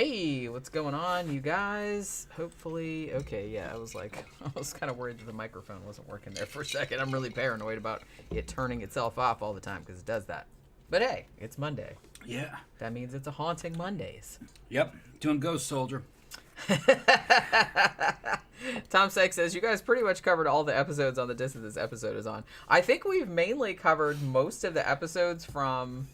Hey, what's going on, you guys? Hopefully, okay, yeah, I was kind of worried that the microphone wasn't working there for a second. I'm really paranoid about it turning itself off all the time because it does that. But hey, it's Monday. Yeah. That means it's a haunting Mondays. Yep. Doing Ghost Soldier. Tom Sykes says, you guys pretty much covered all the episodes on the disc that this episode is on. I think we've mainly covered most of the episodes from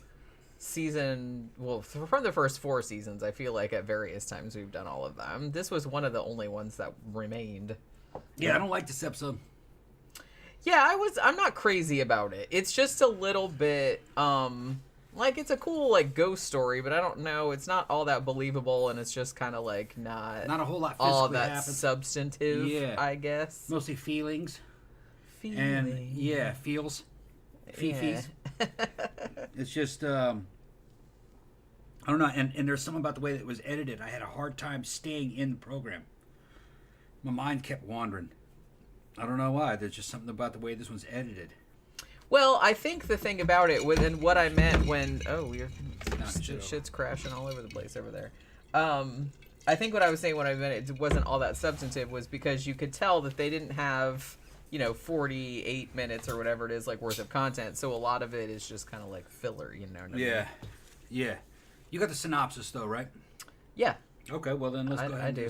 from the first 4 seasons. I feel like at various times we've done all of them. This was one of the only ones that remained. Yeah, I don't like this episode. Yeah, I'm not crazy about it. It's just a little bit, like, it's a cool, like, ghost story, but I don't know, it's not all that believable, and it's just kind of, like, not a whole lot physically all that happens. substantive, Yeah. I guess. Mostly feelings. Feelings. And, yeah, feels. Fifis. Yeah. It's just, I don't know, and there's something about the way that it was edited. I had a hard time staying in the program. My mind kept wandering. I don't know why. There's just something about the way this one's edited. Well, I think the thing about it, and what I meant when... Oh, shit's crashing all over the place over there. I think what I was saying when I meant it wasn't all that substantive was because you could tell that they didn't have, 48 minutes or whatever it is, like, worth of content. So a lot of it is just kind of like filler, you know what I mean? Yeah. You got the synopsis, though, right? Yeah. Okay, well then let's go ahead. I do.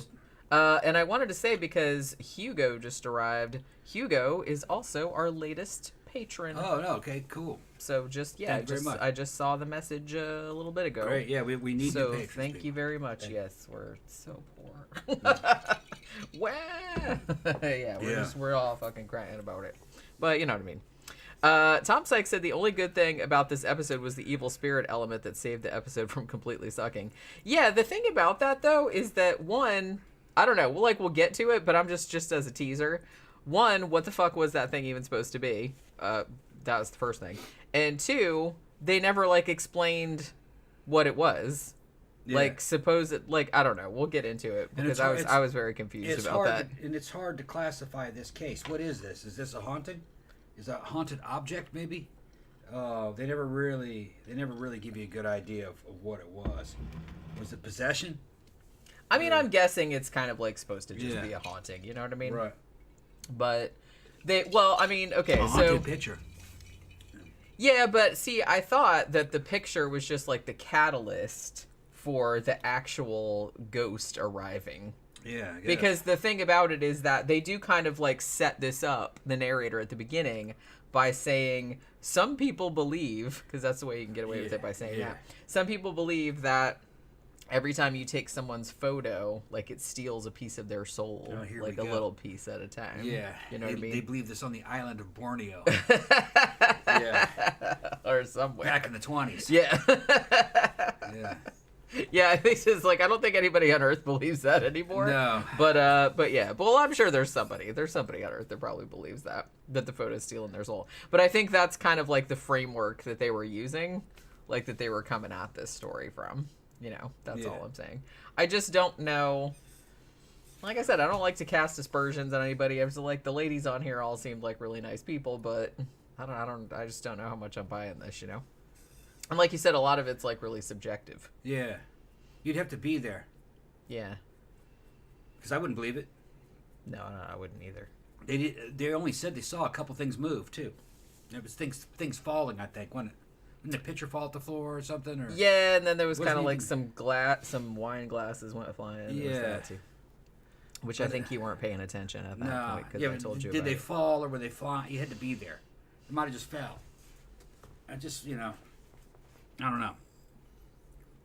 And I wanted to say, because Hugo just arrived, Hugo is also our latest patron. Oh, no, okay, cool. So I just saw the message a little bit ago. Great, yeah, we need new patrons. So thank you very much. Okay. Yes, we're so poor. Wow. Yeah, we're all fucking crying about it. But you know what I mean. Tom Sykes said the only good thing about this episode was the evil spirit element that saved the episode from completely sucking. Yeah, the thing about that, though, is that, one, I don't know, we'll get to it, but I'm just as a teaser. One, what the fuck was that thing even supposed to be? That was the first thing. And two, they never, explained what it was. Yeah. I don't know. We'll get into it because I was very confused about that. And it's hard to classify this case. What is this? Is this a haunting? Is that a haunted object, maybe? They never really give you a good idea of what it was. Was it possession? I mean, I'm guessing it's kind of supposed to just be a haunting. You know what I mean? Right. But okay, a haunted picture. Yeah, but see, I thought that the picture was just the catalyst for the actual ghost arriving. Yeah, I guess. Because the thing about it is that they do kind of set this up, the narrator at the beginning, by saying some people believe, because that's the way you can get away with it by saying that. Some people believe that every time you take someone's photo, it steals a piece of their soul, a little piece at a time. Yeah, you know what I mean. They believe this on the island of Borneo. Yeah, or somewhere back in the 20s. Yeah. Yeah. Yeah, I think it's I don't think anybody on Earth believes that anymore. No. But yeah. Well, I'm sure there's somebody on Earth that probably believes that the photo's stealing their soul. But I think that's kind of the framework that they were using, that they were coming at this story from. That's all I'm saying. I just don't know. Like I said, I don't like to cast aspersions on anybody. I was the ladies on here all seemed like really nice people, but I just don't know how much I'm buying this, And like you said, a lot of it's really subjective. Yeah. You'd have to be there. Yeah. Because I wouldn't believe it. No, I wouldn't either. They only said they saw a couple things move, too. There was things falling, I think. Didn't the pitcher fall at the floor or something? Or yeah, and then there was kind of some wine glasses went flying. Yeah. There was that too. Which I think you weren't paying attention at that point because I told you did about they it. fall or were they flying? You had to be there. It might have just fell. I just, I don't know.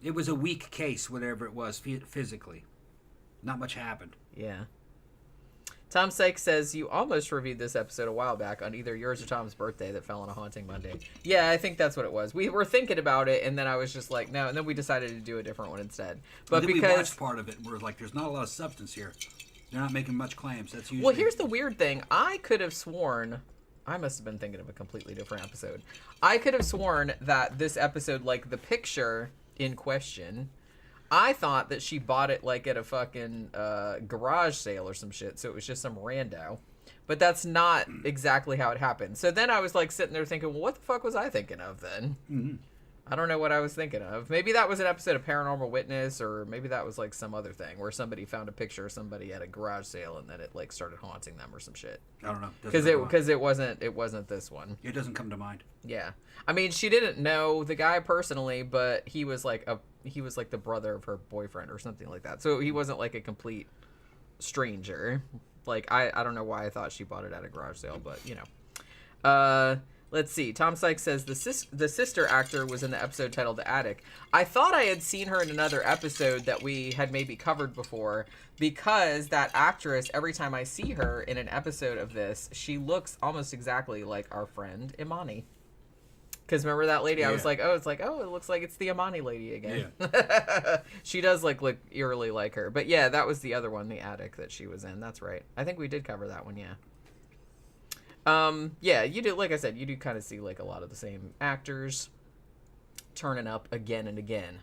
It was a weak case, whatever it was, physically. Not much happened. Yeah. Tom Sykes says, you almost reviewed this episode a while back on either yours or Tom's birthday that fell on a haunting Monday. Yeah, I think that's what it was. We were thinking about it, and then I was just no, and then we decided to do a different one instead. But because we watched part of it, and we're there's not a lot of substance here. They're not making much claims. That's usually... Well, here's the weird thing. I could have sworn... I must have been thinking of a completely different episode. I could have sworn that this episode, the picture in question, I thought that she bought it at a fucking garage sale or some shit, so it was just some rando. But that's not exactly how it happened. So then I was sitting there thinking, well, what the fuck was I thinking of then? Mm-hmm. I don't know what I was thinking of. Maybe that was an episode of Paranormal Witness, or maybe that was like some other thing where somebody found a picture of somebody at a garage sale and then it like started haunting them or some shit. I don't know. Because it wasn't this one. It doesn't come to mind. Yeah, I mean, she didn't know the guy personally, but he was like the brother of her boyfriend or something like that. So he wasn't like a complete stranger. Like I don't know why I thought she bought it at a garage sale, but you know. Let's see. Tom Sykes says the sister actor was in the episode titled The Attic. I thought I had seen her in another episode that we had maybe covered before, because that actress, every time I see her in an episode of this, she looks almost exactly like our friend Imani. Because remember that lady? Yeah. I was like, it looks like it's the Imani lady again. Yeah. She does look eerily like her. But yeah, that was the other one, The Attic, that she was in. That's right. I think we did cover that one, yeah. Yeah, you do, like I said, you do kind of see like a lot of the same actors turning up again and again.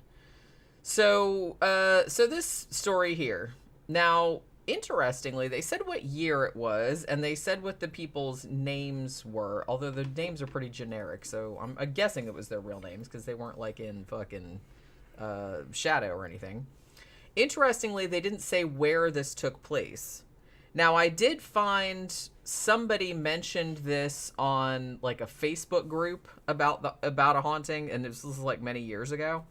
So this story here. Now, interestingly, they said what year it was, and they said what the people's names were, although the names are pretty generic, so I'm guessing it was their real names, because they weren't like in fucking shadow or anything. Interestingly, they didn't say where this took place. Now, I did find somebody mentioned this on like a Facebook group about a haunting, and this was like many years ago.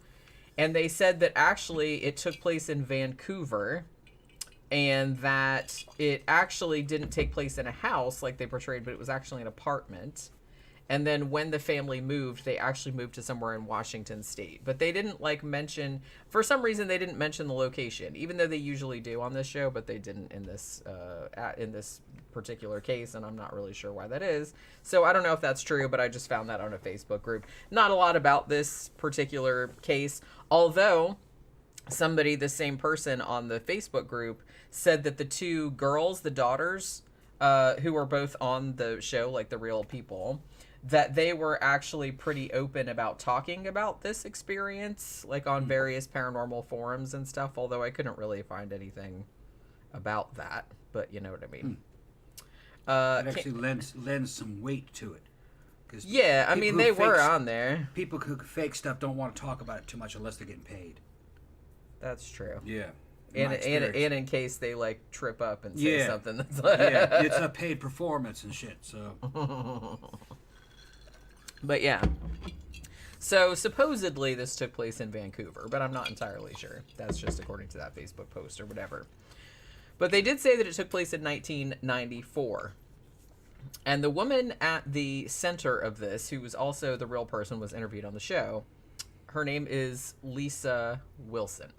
And they said that actually it took place in Vancouver, and that it actually didn't take place in a house like they portrayed, but it was actually an apartment. And then when the family moved, they actually moved to somewhere in Washington State. But they didn't like mention, for some reason, they didn't mention the location, even though they usually do on this show, but they didn't in this particular case, and I'm not really sure why that is. So I don't know if that's true, but I just found that on a Facebook group. Not a lot about this particular case, although somebody, the same person on the Facebook group, said that the two girls, the daughters, who were both on the show, like the real people, that they were actually pretty open about talking about this experience, like on various paranormal forums and stuff, although I couldn't really find anything about that, but you know what I mean. It actually lends some weight to it. Yeah, I mean, they were on there. People who fake stuff don't want to talk about it too much unless they're getting paid. That's true. Yeah. And in case they like trip up and say something that's like... yeah, it's a paid performance and shit, so... But yeah. So supposedly this took place in Vancouver, but I'm not entirely sure. That's just according to that Facebook post or whatever. But they did say that it took place in 1994. And the woman at the center of this, who was also the real person, was interviewed on the show. Her name is Lisa Wilson.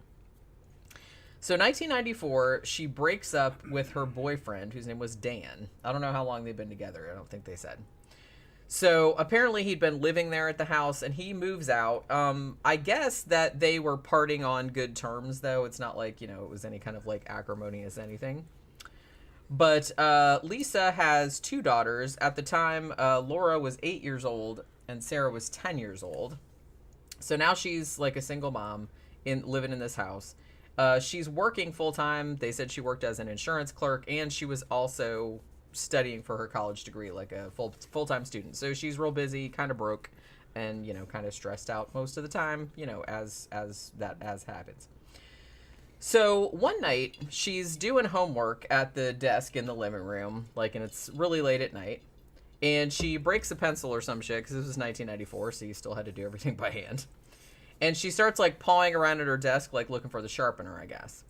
So 1994, she breaks up with her boyfriend, whose name was Dan. I don't know how long they've been together. I don't think they said. So apparently he'd been living there at the house, and he moves out. I guess that they were parting on good terms, though. It's not like, it was any kind of like acrimonious anything. But Lisa has two daughters. At the time, Laura was 8 years old and Sarah was 10 years old. So now she's like a single mom living in this house. She's working full time. They said she worked as an insurance clerk, and she was also studying for her college degree, like a full-time student. So she's real busy, kind of broke, and kind of stressed out most of the time, as happens. So one night she's doing homework at the desk in the living room, and it's really late at night, and she breaks a pencil or some shit, because this was 1994, so you still had to do everything by hand. And she starts pawing around at her desk, looking for the sharpener, I guess.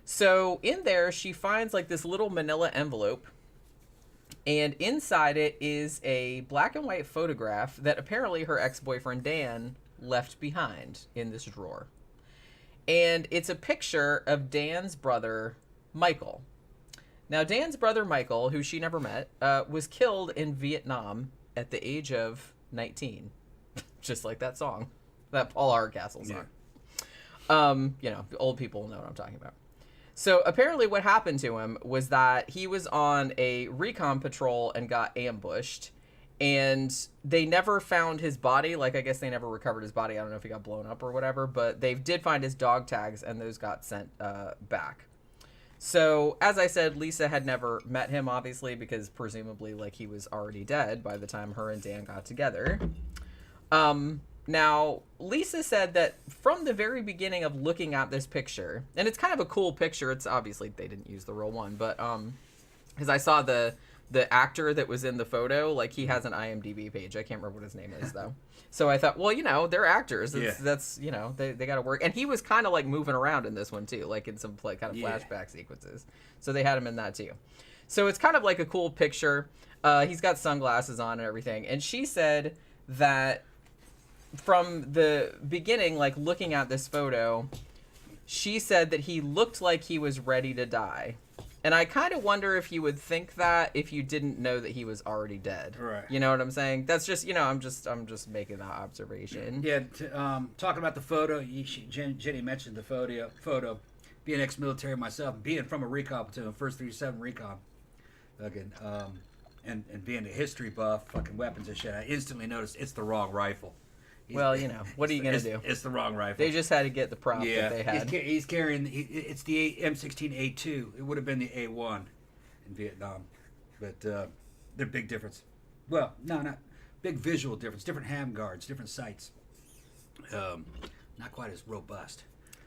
So in there she finds this little manila envelope, and inside it is a black and white photograph that apparently her ex-boyfriend Dan left behind in this drawer. And it's a picture of Dan's brother, Michael. Now, Dan's brother, Michael, who she never met, was killed in Vietnam at the age of 19. Just like that song. That Paul Hardcastle song. Yeah. Old people know what I'm talking about. So apparently what happened to him was that he was on a recon patrol and got ambushed, and they never found his body. I guess they never recovered his body. I don't know if he got blown up or whatever, but they did find his dog tags, and those got sent back. So as I said, Lisa had never met him, obviously, because presumably he was already dead by the time her and Dan got together. Now, Lisa said that from the very beginning of looking at this picture, and it's kind of a cool picture. It's obviously they didn't use the real one, but because I saw the actor that was in the photo, like he has an IMDb page. I can't remember what his name is though. So I thought, well, you know, they're actors. That's you know, they got to work. And he was kind of like moving around in this one too, like in some kind of flashback sequences. So they had him in that too. So it's kind of like a cool picture. He's got sunglasses on and everything. And she said that from the beginning, like looking at this photo, she said that he looked like he was ready to die. And I kind of wonder if you would think that if you didn't know that he was already dead. Right. You know what I'm saying? That's just, you know, I'm just making that observation. Yeah. Talking about the photo, Jenny mentioned the photo. Being ex-military myself, being from a recon platoon, first 37 recon, again, and being a history buff, fucking weapons and shit, I instantly noticed it's the wrong rifle. Well, you know, what are you going to do? It's the wrong rifle. They just had to get the prop that they had. He's carrying, it's the M16A2. It would have been the A1 in Vietnam. But they're big difference. Well, no, not big visual difference. Different ham guards, different sights. Not quite as robust.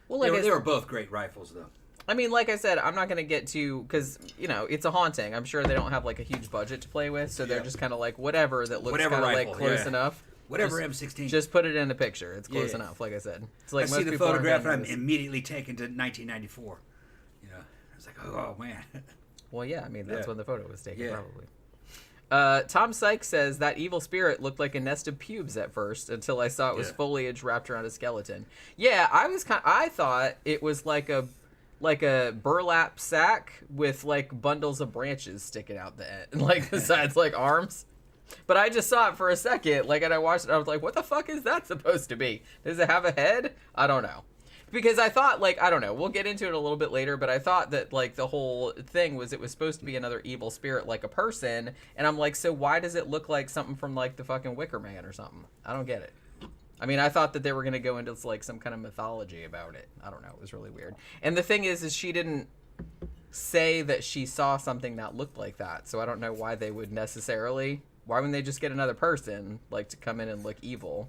Well, they were both great rifles, though. I mean, like I said, I'm not going to get to, because, you know, it's a haunting. I'm sure they don't have, like, a huge budget to play with, so they're just kind of like, whatever that looks kind of, like, close enough. Whatever M16. Just put it in the picture. It's close enough, like I said. It's like I see the photograph and I'm immediately taken to 1994. You know, it's like, oh man. Well, yeah, I mean, that's when the photo was taken, probably. Tom Sykes says that evil spirit looked like a nest of pubes at first until I saw it was foliage wrapped around a skeleton. Yeah, I thought it was like a burlap sack with like bundles of branches sticking out the end, like the sides, like arms. But I just saw it for a second, like, and I watched it, I was like, what the fuck is that supposed to be? Does it have a head? I don't know. Because I thought, like, I don't know, we'll get into it a little bit later, but I thought that, like, the whole thing was it was supposed to be another evil spirit, like a person, and I'm like, so why does it look like something from, like, the fucking Wicker Man or something? I don't get it. I mean, I thought that they were going to go into, like, some kind of mythology about it. I don't know, it was really weird. And the thing is she didn't say that she saw something that looked like that, so I don't know why they would necessarily... Why wouldn't they just get another person, like, to come in and look evil?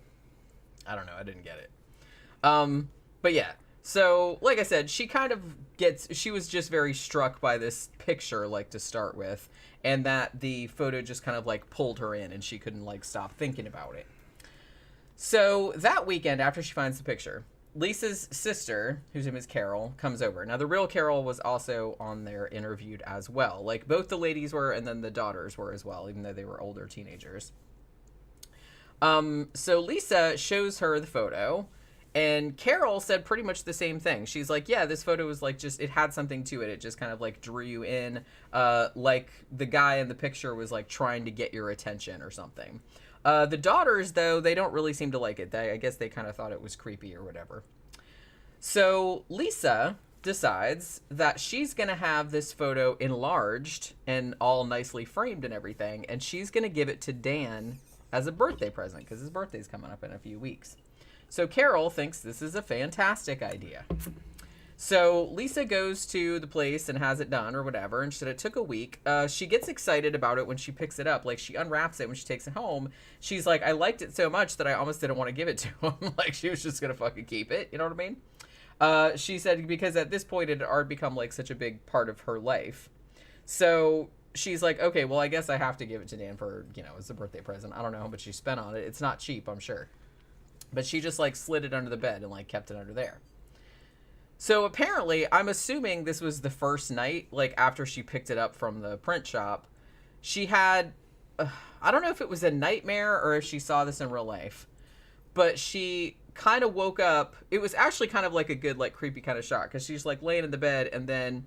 I don't know. I didn't get it. But yeah. So, like I said, she kind of she was just very struck by this picture, like, to start with. And that the photo just kind of, like, pulled her in and she couldn't, like, stop thinking about it. So, that weekend, after she finds the picture, Lisa's sister, whose name is Carol, comes over. Now, the real Carol was also on there interviewed as well. Like, both the ladies were, and then the daughters were as well, even though they were older teenagers. So Lisa shows her the photo, and Carol said pretty much the same thing. She's like, yeah, this photo was like just, it had something to it. It just kind of like drew you in, like the guy in the picture was like trying to get your attention or something. The daughters, though, they don't really seem to like it. I guess they kind of thought it was creepy or whatever. So Lisa decides that she's going to have this photo enlarged and all nicely framed and everything, and she's going to give it to Dan as a birthday present because his birthday's coming up in a few weeks. So Carol thinks this is a fantastic idea. So Lisa goes to the place and has it done or whatever, and she said it took a week. She gets excited about it when she picks it up. Like, she unwraps it when she takes it home. She's like, I liked it so much that I almost didn't want to give it to him. Like, she was just going to fucking keep it. You know what I mean? She said because at this point it had already become, like, such a big part of her life. So she's like, okay, well, I guess I have to give it to Dan for, you know, as a birthday present. I don't know how much she spent on it. It's not cheap, I'm sure. But she just, like, slid it under the bed and, like, kept it under there. So apparently, I'm assuming this was the first night, like, after she picked it up from the print shop, she had, I don't know if it was a nightmare or if she saw this in real life, but she kind of woke up. It was actually kind of like a good, like, creepy kind of shot, because she's, like, laying in the bed, and then,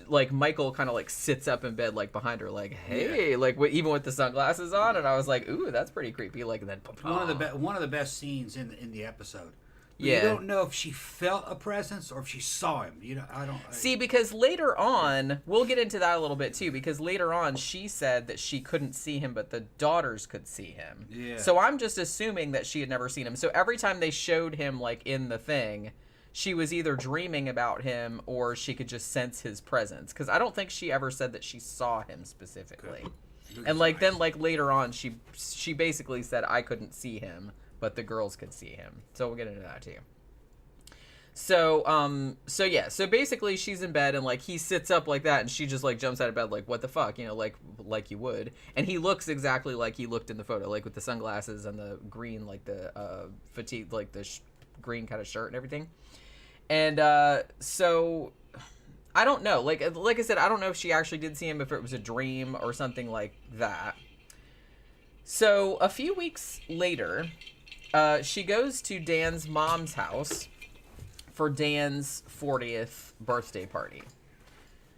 like, Michael kind of, like, sits up in bed, like, behind her, like, hey, like, even with the sunglasses on, and I was like, ooh, that's pretty creepy, like, and then, one of the best scenes in the episode. Yeah. You don't know if she felt a presence or if she saw him. You know, See, because later on, we'll get into that a little bit too, because later on she said that she couldn't see him, but the daughters could see him. Yeah. So I'm just assuming that she had never seen him. So every time they showed him, like, in the thing, she was either dreaming about him or she could just sense his presence. Because I don't think she ever said that she saw him specifically. Good. And, like, then, like, later on, she basically said, I couldn't see him, but the girls could see him. So we'll get into that too. So basically she's in bed and like he sits up like that and she just like jumps out of bed like, what the fuck, you know, like you would. And he looks exactly like he looked in the photo, like with the sunglasses and the green, like the fatigue, like the green kind of shirt and everything. And so I don't know, like I said, I don't know if she actually did see him, if it was a dream or something like that. So a few weeks later, she goes to Dan's mom's house for Dan's 40th birthday party.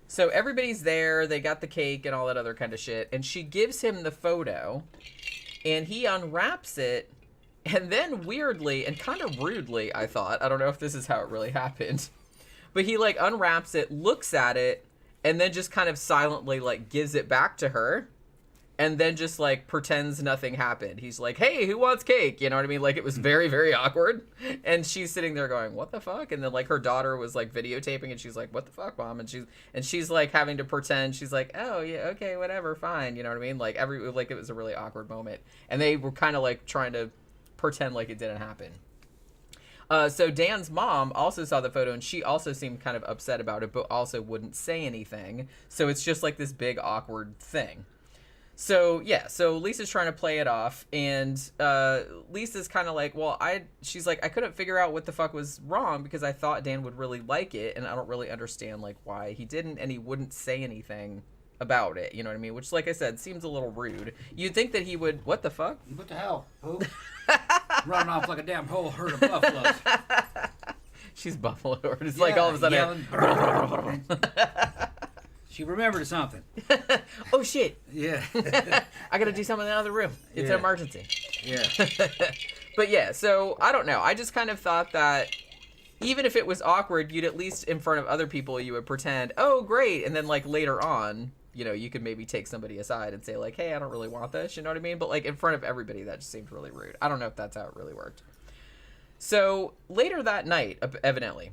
So everybody's there, they got the cake and all that other kind of shit, and she gives him the photo, and he unwraps it, and then weirdly, and kind of rudely, I thought, I don't know if this is how it really happened, but he like unwraps it, looks at it, and then just kind of silently like gives it back to her, and then just like pretends nothing happened. He's like, hey, who wants cake? You know what I mean? Like it was very, very awkward. And she's sitting there going, what the fuck? And then like her daughter was like videotaping and she's like, what the fuck, mom? And she's like having to pretend. She's like, oh yeah, okay, whatever, fine. You know what I mean? Like it was a really awkward moment. And they were kind of like trying to pretend like it didn't happen. So Dan's mom also saw the photo and she also seemed kind of upset about it, but also wouldn't say anything. So it's just like this big awkward thing. So, yeah, so Lisa's trying to play it off, and Lisa's kind of like, well, she's like, I couldn't figure out what the fuck was wrong because I thought Dan would really like it, and I don't really understand, like, why he didn't, and he wouldn't say anything about it, you know what I mean? Which, like I said, seems a little rude. You'd think that he would, what the fuck? What the hell? Who? Running off like a damn whole herd of buffaloes. She's buffalo, or it's like all of a sudden. She remembered something. Oh, shit. Yeah. I got to do something in the other room. It's an emergency. Yeah. But yeah, so I don't know. I just kind of thought that even if it was awkward, you'd at least in front of other people, you would pretend, oh, great. And then like later on, you know, you could maybe take somebody aside and say like, hey, I don't really want this. You know what I mean? But like in front of everybody, that just seemed really rude. I don't know if that's how it really worked. So later that night, evidently.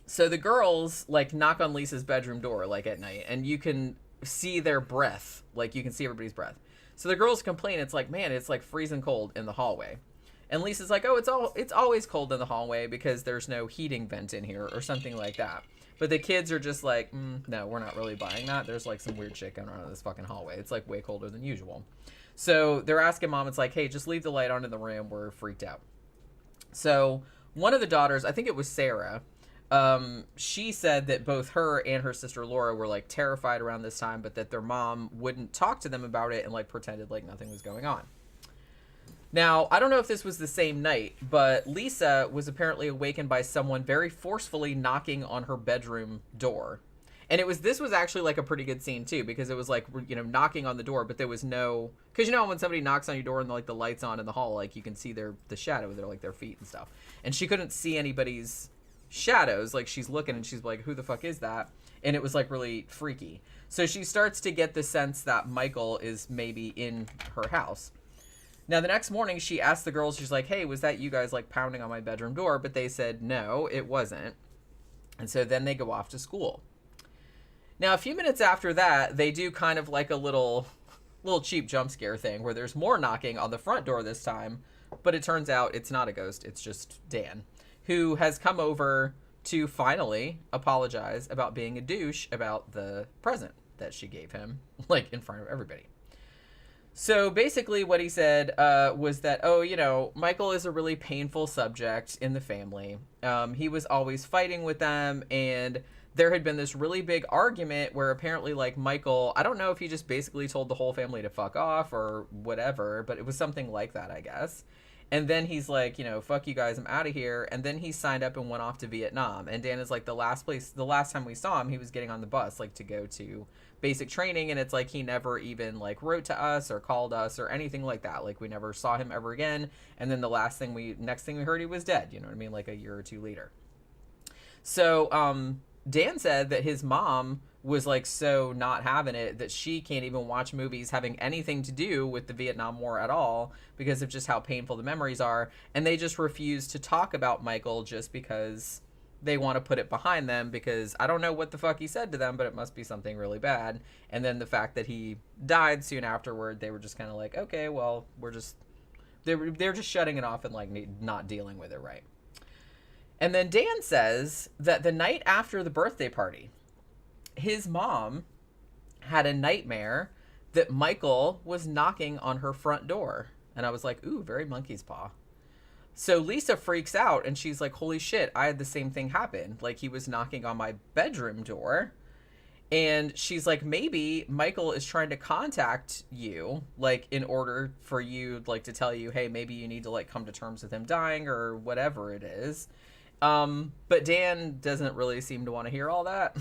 So the girls, like, knock on Lisa's bedroom door, like, at night, and you can see their breath. Like, you can see everybody's breath. So the girls complain, it's like, man, it's, like, freezing cold in the hallway. And Lisa's like, oh, it's always cold in the hallway because there's no heating vent in here or something like that. But the kids are just like, no, we're not really buying that. There's, like, some weird shit going on in this fucking hallway. It's, like, way colder than usual. So they're asking Mom, it's like, hey, just leave the light on in the room. We're freaked out. So one of the daughters, I think it was Sarah, she said that both her and her sister Laura were like terrified around this time, but that their mom wouldn't talk to them about it and like pretended like nothing was going on. Now, I don't know if this was the same night, but Lisa was apparently awakened by someone very forcefully knocking on her bedroom door. And this was actually like a pretty good scene too, because it was like, you know, knocking on the door, but there was no, because you know, when somebody knocks on your door and like the light's on in the hall, like you can see the shadow of their feet and stuff. And she couldn't see anybody's shadows. Like she's looking and she's like, who the fuck is that? And it was like really freaky. So she starts to get the sense that Michael is maybe in her house. Now the next morning she asked the girls, she's like, hey, was that you guys like pounding on my bedroom door? But they said no, it wasn't. And so then they go off to school. Now a few minutes after that, they do kind of like a little cheap jump scare thing where there's more knocking on the front door this time, but it turns out it's not a ghost, it's just Dan, who has come over to finally apologize about being a douche about the present that she gave him, like in front of everybody. So basically what he said was that, oh, you know, Michael is a really painful subject in the family. He was always fighting with them, and there had been this really big argument where apparently like Michael, I don't know if he just basically told the whole family to fuck off or whatever, but it was something like that, I guess. And then he's like, you know, fuck you guys, I'm out of here. And then he signed up and went off to Vietnam. And Dan is like the last time we saw him, he was getting on the bus, like to go to basic training. And it's like, he never even like wrote to us or called us or anything like that. Like we never saw him ever again. And then the next thing we heard, he was dead, you know what I mean? Like a year or two later. So, Dan said that his mom was like so not having it that she can't even watch movies having anything to do with the Vietnam War at all because of just how painful the memories are, and they just refuse to talk about Michael just because they want to put it behind them, because I don't know what the fuck he said to them, but it must be something really bad. And then the fact that he died soon afterward, they were just kind of like, okay, well, we're They're just shutting it off and like not dealing with it right. And then Dan says that the night after the birthday party, his mom had a nightmare that Michael was knocking on her front door. And I was like, ooh, very monkey's paw. So Lisa freaks out and she's like, holy shit, I had the same thing happen. Like, he was knocking on my bedroom door. And she's like, maybe Michael is trying to contact you, like, in order for you, like, to tell you, hey, maybe you need to, like, come to terms with him dying or whatever it is. But Dan doesn't really seem to want to hear all that.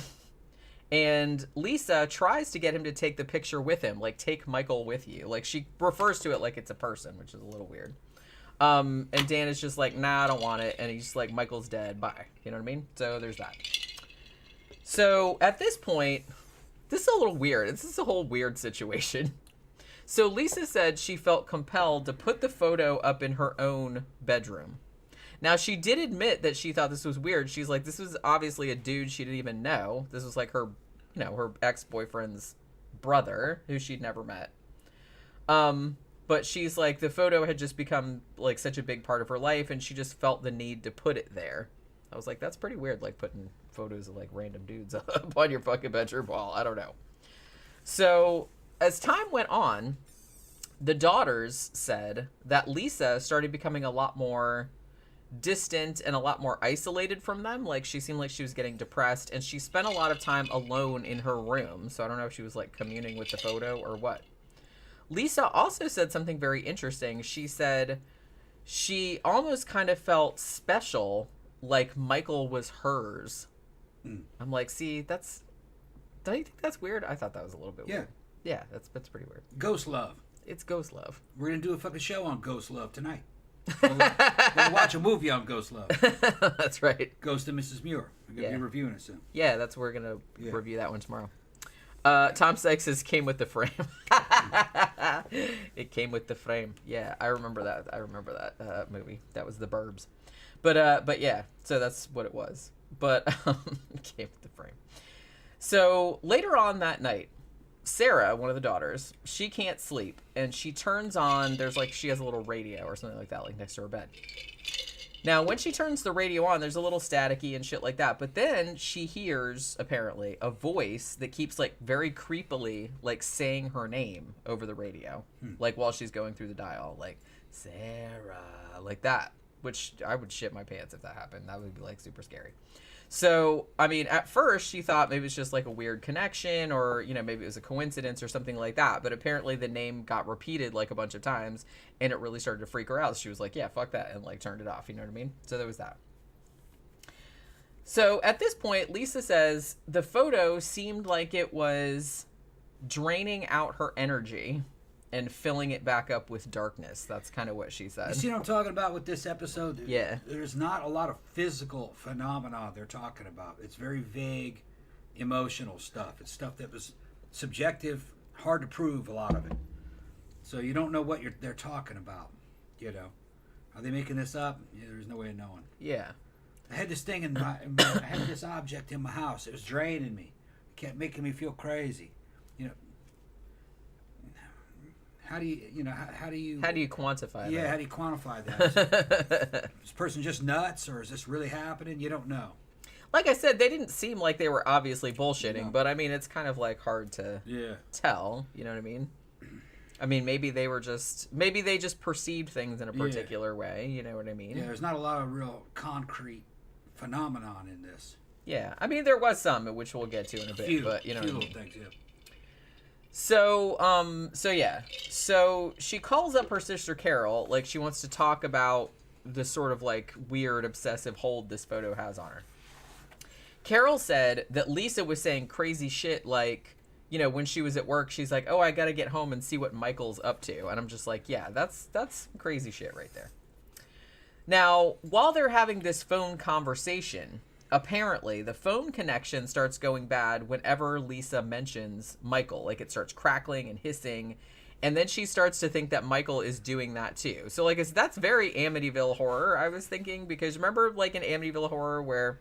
And Lisa tries to get him to take the picture with him, like, take Michael with you. Like, she refers to it like it's a person, which is a little weird. And Dan is just like, nah, I don't want it. And he's just like, Michael's dead, bye. You know what I mean? So there's that. So at this point, this is a little weird. This is a whole weird situation. So Lisa said she felt compelled to put the photo up in her own bedroom. Now, she did admit that she thought this was weird. She's like, this was obviously a dude she didn't even know. This was like her, you know, her ex-boyfriend's brother, who she'd never met. But she's like, the photo had just become like such a big part of her life, and she just felt the need to put it there. I was like, that's pretty weird, like putting photos of like random dudes up on your fucking bedroom wall. I don't know. So as time went on, the daughters said that Lisa started becoming a lot more distant and a lot more isolated from them. Like, she seemed like she was getting depressed, and she spent a lot of time alone in her room. So I don't know if she was like communing with the photo or what. Lisa also said something very interesting. She said she almost kind of felt special, like Michael was hers. I'm like, see, don't you think that's weird? I thought that was a little bit weird. Yeah, that's pretty weird. Ghost love. It's ghost love. We're going to do a fucking show on ghost love tonight. We're going to watch a movie on ghost love. That's right. Ghost of Mrs. Muir. We're going to be reviewing it soon. Yeah, we're going to review that one tomorrow. Tom Sykes says, came with the frame. It came with the frame. Yeah, I remember that movie. That was The Burbs. But yeah, so that's what it was. But it came with the frame. So later on that night, Sarah, one of the daughters, she can't sleep, and she turns on, she has a little radio or something like that, like next to her bed. Now, when she turns the radio on, there's a little staticky and shit like that. But then she hears, apparently, a voice that keeps, like, very creepily, like, saying her name over the radio. Like, while she's going through the dial. Like, Sarah. Like that. Which I would shit my pants if that happened. That would be, like, super scary. So, I mean, at first she thought maybe it's just like a weird connection, or, you know, maybe it was a coincidence or something like that. But apparently the name got repeated like a bunch of times, and it really started to freak her out. She was like, yeah, fuck that, and like turned it off. You know what I mean? So there was that. So at this point, Lisa says the photo seemed like it was draining out her energy and filling it back up with darkness. That's kind of what she said. You see what I'm talking about with this episode? Yeah. There's not a lot of physical phenomena they're talking about. It's very vague, emotional stuff. It's stuff that was subjective, hard to prove, a lot of it. So you don't know what they're talking about, you know. Are they making this up? Yeah, there's no way of knowing. Yeah. I had this thing I had this object in my house. It was draining me. It kept making me feel crazy. You know, how do you quantify that? Yeah, how do you quantify that? Is this person just nuts, or is this really happening? You don't know. Like I said, they didn't seem like they were obviously bullshitting, but I mean, it's kind of like hard to tell. You know what I mean? I mean, maybe they just perceived things in a particular way. You know what I mean? Yeah, there's not a lot of real concrete phenomenon in this. Yeah, I mean, there was some, which we'll get to in a bit, but you know what I mean? Things, yeah. So she calls up her sister Carol, like she wants to talk about the sort of like weird obsessive hold this photo has on her. Carol said that Lisa was saying crazy shit, like, you know, when she was at work, she's like, oh, I gotta get home and see what Michael's up to. And I'm just like, yeah, that's crazy shit right there. Now, while they're having this phone conversation, apparently the phone connection starts going bad whenever Lisa mentions Michael. Like, it starts crackling and hissing, and then she starts to think that Michael is doing that too. So like, that's very Amityville Horror, I was thinking, because remember like in Amityville Horror where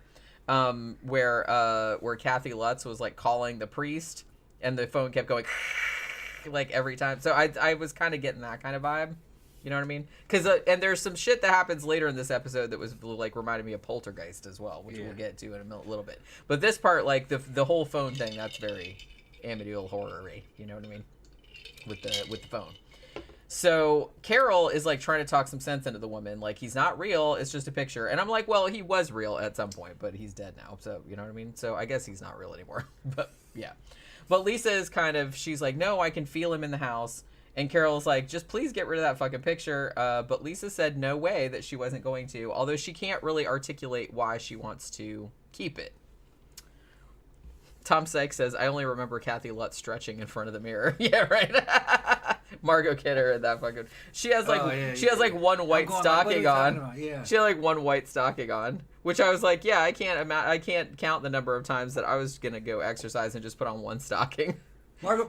Kathy Lutz was like calling the priest and the phone kept going like every time. So I was kind of getting that kind of vibe. You know what I mean? Because and there's some shit that happens later in this episode that was like reminded me of Poltergeist as well, which we'll get to in a little bit. But this part, like the whole phone thing, that's very Amityville horror-y. You know what I mean? With the phone. So Carol is like trying to talk some sense into the woman. Like, he's not real. It's just a picture. And I'm like, well, he was real at some point, but he's dead now. So, you know what I mean? So I guess he's not real anymore. But yeah. But Lisa is she's like, no, I can feel him in the house. And Carol's like, just please get rid of that fucking picture. But Lisa said no way that she wasn't going to, although she can't really articulate why she wants to keep it. Tom Sykes says, I only remember Kathy Lutz stretching in front of the mirror. Yeah, right. Margot Kidder and that fucking... She has like one white stocking on. Yeah. She had like one white stocking on. Which I was like, yeah, I can't count the number of times that I was going to go exercise and just put on one stocking. Margot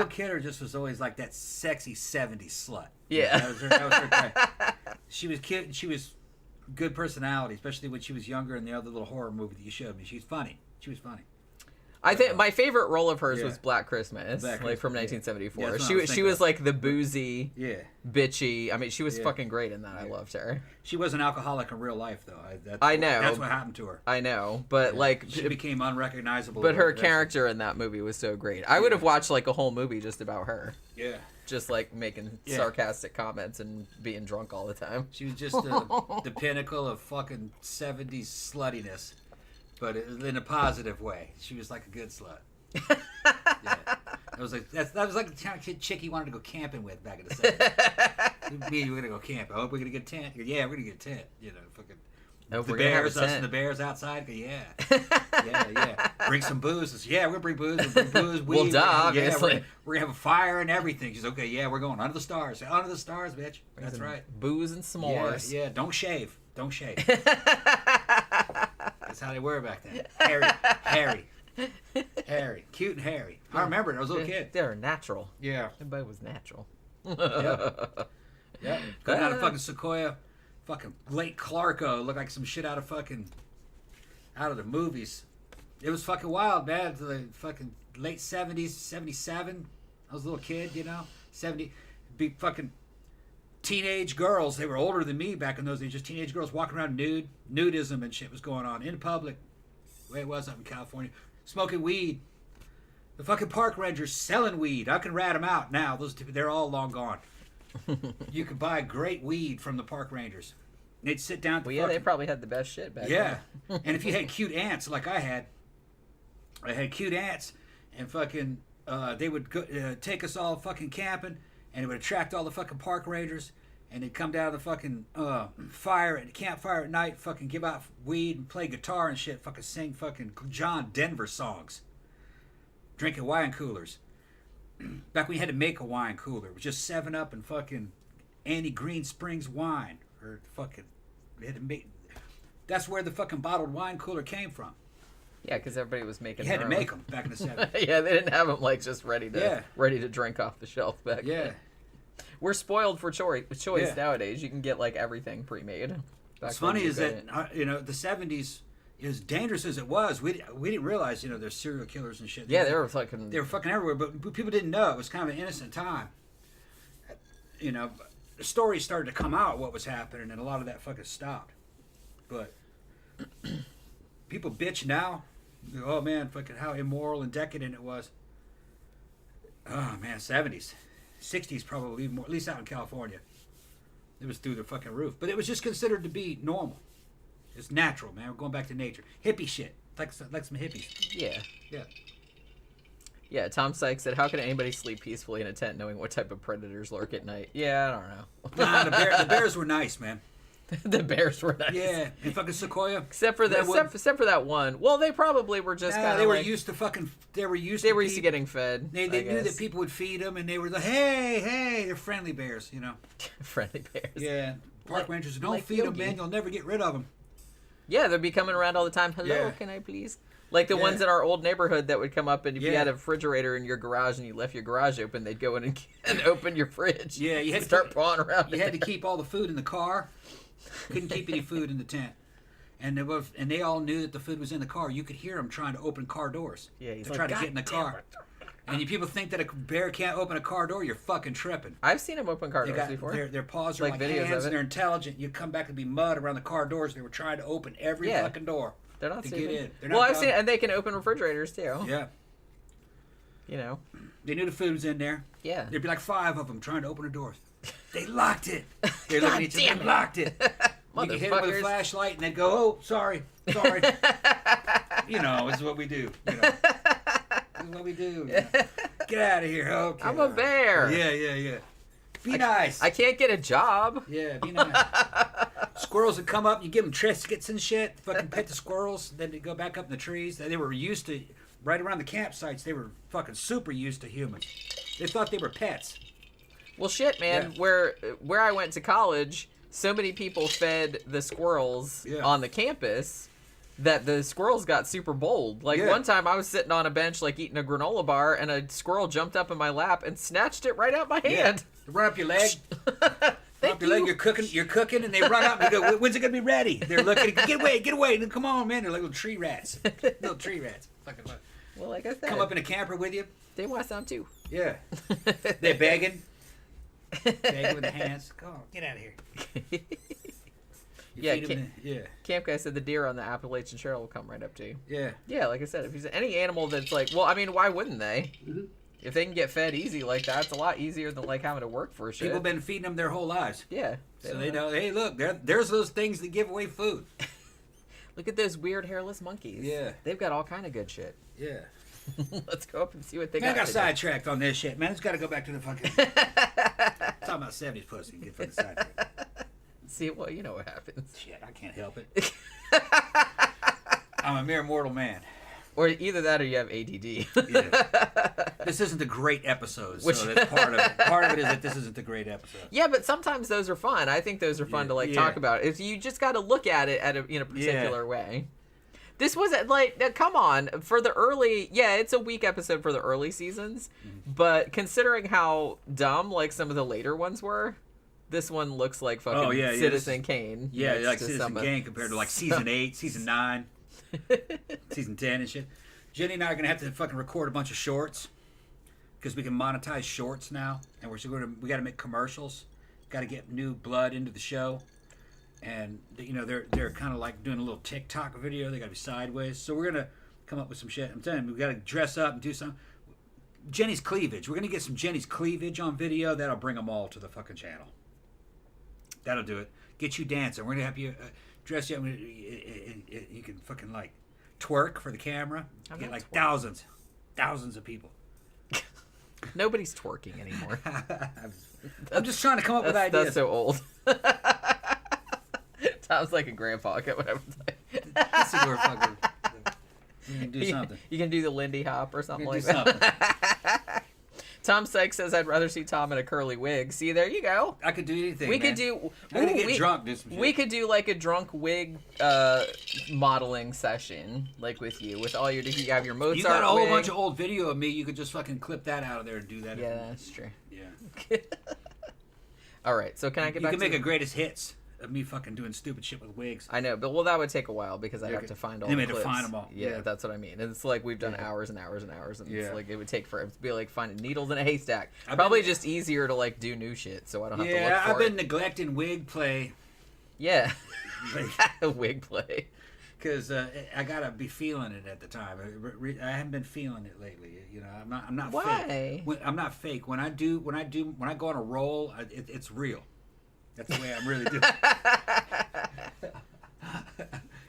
Kidder just was always like that sexy 70s slut. Yeah. That was her thing. She was cute. She was good personality, especially when she was younger in the other little horror movie that you showed me. She's funny. She was funny. I think my favorite role of hers was Black Christmas, from 1974. Yeah, she was like the boozy, bitchy. I mean, she was fucking great in that. I loved her. She was an alcoholic in real life, though. I know. That's what happened to her. I know, but like she became unrecognizable. But her character in that movie was so great. I would have watched like a whole movie just about her. Yeah. Just like making sarcastic comments and being drunk all the time. She was just the pinnacle of fucking 70s sluttiness. But in a positive way. She was like a good slut. Yeah. It was like that was like the kind of chick you wanted to go camping with back in the 70s. Me, we're gonna go camp. I hope we're gonna get a tent. Yeah, we're gonna get a tent. You know, fucking the bears, us and the bears outside. Yeah. Yeah. Bring some booze. Yeah, we're gonna bring booze. We'll bring booze. Well, duh, obviously. We're gonna have a fire and everything. She's okay. Yeah, we're going under the stars. Under the stars, bitch. That's right. Booze and s'mores. Yeah. Don't shave. That's how they were back then. Hairy. Cute and hairy. I remember it. I was a little kid. They were natural. Yeah. Everybody was natural. Yeah. Coming out of fucking Sequoia. Fucking Lake Clarko. Looked like some shit out of the movies. It was fucking wild, man. The fucking late 70s, 77. I was a little kid, you know. 70. Big fucking teenage girls. They were older than me back in those days. Just teenage girls walking around nude. Nudism and shit was going on in public. The way it was up in California. Smoking weed. The fucking park rangers selling weed. I can rat them out now. They're all long gone. You could buy great weed from the park rangers. They'd sit down. They probably had the best shit back then. Yeah. And if you had cute aunts like I had cute aunts, and fucking they would go, take us all fucking camping. And it would attract all the fucking park rangers, and they'd come down to the fucking campfire at night, fucking give out weed and play guitar and shit, fucking sing fucking John Denver songs, drinking wine coolers. Back when you had to make a wine cooler, it was just 7-Up and fucking Annie Green Springs wine, or fucking they had to make. That's where the fucking bottled wine cooler came from. Yeah, because everybody was making. You had to make them back in the 70s. Yeah, they didn't have them like just ready to drink off the shelf back then. We're spoiled for choice nowadays. You can get like everything pre-made. What's funny is that the 70s, as dangerous as it was, we didn't realize there's serial killers and shit. Yeah, they were fucking everywhere, but people didn't know. It was kind of an innocent time. The stories started to come out what was happening, and a lot of that fucking stopped. But people bitch now. Oh man, fucking how immoral and decadent it was. Oh man, 70s. 60s probably even more, at least out in California. It was through the fucking roof. But it was just considered to be normal. It's natural, man. We're going back to nature. Hippie shit. Like some hippies. Yeah. Yeah. Yeah, Tom Sykes said, how can anybody sleep peacefully in a tent knowing what type of predators lurk at night? Yeah, I don't know. Nah, the bears were nice, man. The bears were nice. Yeah, in fucking Sequoia. Except for that one. Well, they probably were just kind of they were used to getting fed. They knew that people would feed them, and they were like, hey, they're friendly bears, Friendly bears. Yeah. Park rangers, don't feed them, man. You'll never get rid of them. Yeah, they'd be coming around all the time. Hello, can I please? Like the ones in our old neighborhood that would come up, and if you had a refrigerator in your garage and you left your garage open, they'd go in and open your fridge. Yeah, you had to start pawing around. You had to keep all the food in the car. Couldn't keep any food in the tent. And they all knew that the food was in the car. You could hear them trying to open car doors. Yeah, he's to try to get in the car. And you people think that a bear can't open a car door, you're fucking tripping. I've seen them open car doors before. Their paws are like videos hands, of it. and they're intelligent. You come back and be mud around the car doors. They were trying to open every fucking door. They're not to stupid. get in. They're Well, not I've seen it, and they can open refrigerators too. Yeah. You know. They knew the food was in there. Yeah. There'd be like 5 of them trying to open the doors. They locked it. They're looking at each other. They locked it. You can hit them with a flashlight, and they'd go, "Oh, sorry." You know, it's what we do. You know. This is what we do. You know. Get out of here. Okay. I'm a bear. Yeah. Be nice. I can't get a job. Yeah, be nice. Squirrels would come up, you give them triscuits and shit, fucking pet the squirrels, then they go back up in the trees. They were used to, right around the campsites, they were fucking super used to humans. They thought they were pets. Well, shit, man. Yeah. Where I went to college, so many people fed the squirrels on the campus that the squirrels got super bold. Like, one time I was sitting on a bench, like, eating a granola bar, and a squirrel jumped up in my lap and snatched it right out my hand. Run up your leg. Run up your leg. You're cooking, and they run up and they go, "When's it gonna be ready?" They're looking. Get away! And come on, man. They're like little tree rats. Fucking. Well, like I said, come up in a camper with you. They want some too. Yeah. They're begging with the hands. Come on, get out of here. Camp guy said the deer on the Appalachian Trail will come right up to you. Yeah. Yeah, like I said, if there's any animal that's like, well, I mean, why wouldn't they? Mm-hmm. If they can get fed easy like that, it's a lot easier than like having to work for shit. People have been feeding them their whole lives. Yeah. So they know, hey, look, there's those things that give away food. Look at those weird hairless monkeys. Yeah. They've got all kind of good shit. Yeah. Let's go up and see what they got. I got today. sidetracked on this shit, man. It's got to go back to the fucking... talking about 70s pussy. Get fucking sidetracked. See, well, you know what happens. Shit, I can't help it. I'm a mere mortal man. Or either that or you have ADD. Yeah. This isn't a great episode, so that's part of it. Part of it is that this isn't a great episode. Yeah, but sometimes those are fun. I think those are fun to talk about. If you just got to look at it in a particular way. This was like, come on, for the early, it's a weak episode for the early seasons, but considering how dumb like some of the later ones were, this one looks like fucking Citizen Kane. Yeah, like Citizen Kane compared to like season 8, season 9. Season 10 and shit. Jenny and I are gonna have to fucking record a bunch of shorts because we can monetize shorts now, and we got to make commercials. Got to get new blood into the show, and you know they're kind of like doing a little TikTok video. They got to be sideways, so we're gonna come up with some shit. I'm telling you, we got to dress up and do something. Jenny's cleavage. We're gonna get some Jenny's cleavage on video. That'll bring them all to the fucking channel. That'll do it. Get you dancing. We're gonna have you. Dress you up, you can fucking like twerk for the camera. Get like thousands of people. Nobody's twerking anymore. I'm just trying to come up with ideas. That's so old. Sounds like a grandpa. Get what I'm saying. This is where fucking you can do something. You can do the Lindy Hop or something like that. Tom Sykes says, "I'd rather see Tom in a curly wig." See, there you go. I could do anything. We could do. I'm gonna get drunk. Do some shit. We could do like a drunk wig modeling session, like with you, with all your. You have your Mozart. You got a whole wig. bunch of old video of me. You could just fucking clip that out of there and do that. Yeah, that's true. Yeah. All right, so can I get back? You can make a greatest hits of me fucking doing stupid shit with wigs. I know, but that would take a while because I'd have to find all the clips. To find them all. Yeah, that's what I mean. And it's like we've done hours and hours and hours, and it's like it would take forever. It'd be like finding needles in a haystack. Probably just easier to like do new shit, so I don't have to look for it. Yeah, I've been neglecting wig play. Yeah, wig play. Because I gotta be feeling it at the time. I haven't been feeling it lately. You know, I'm not. Why? Fake. I'm not fake. When I go on a roll, it's real. That's the way I'm really doing.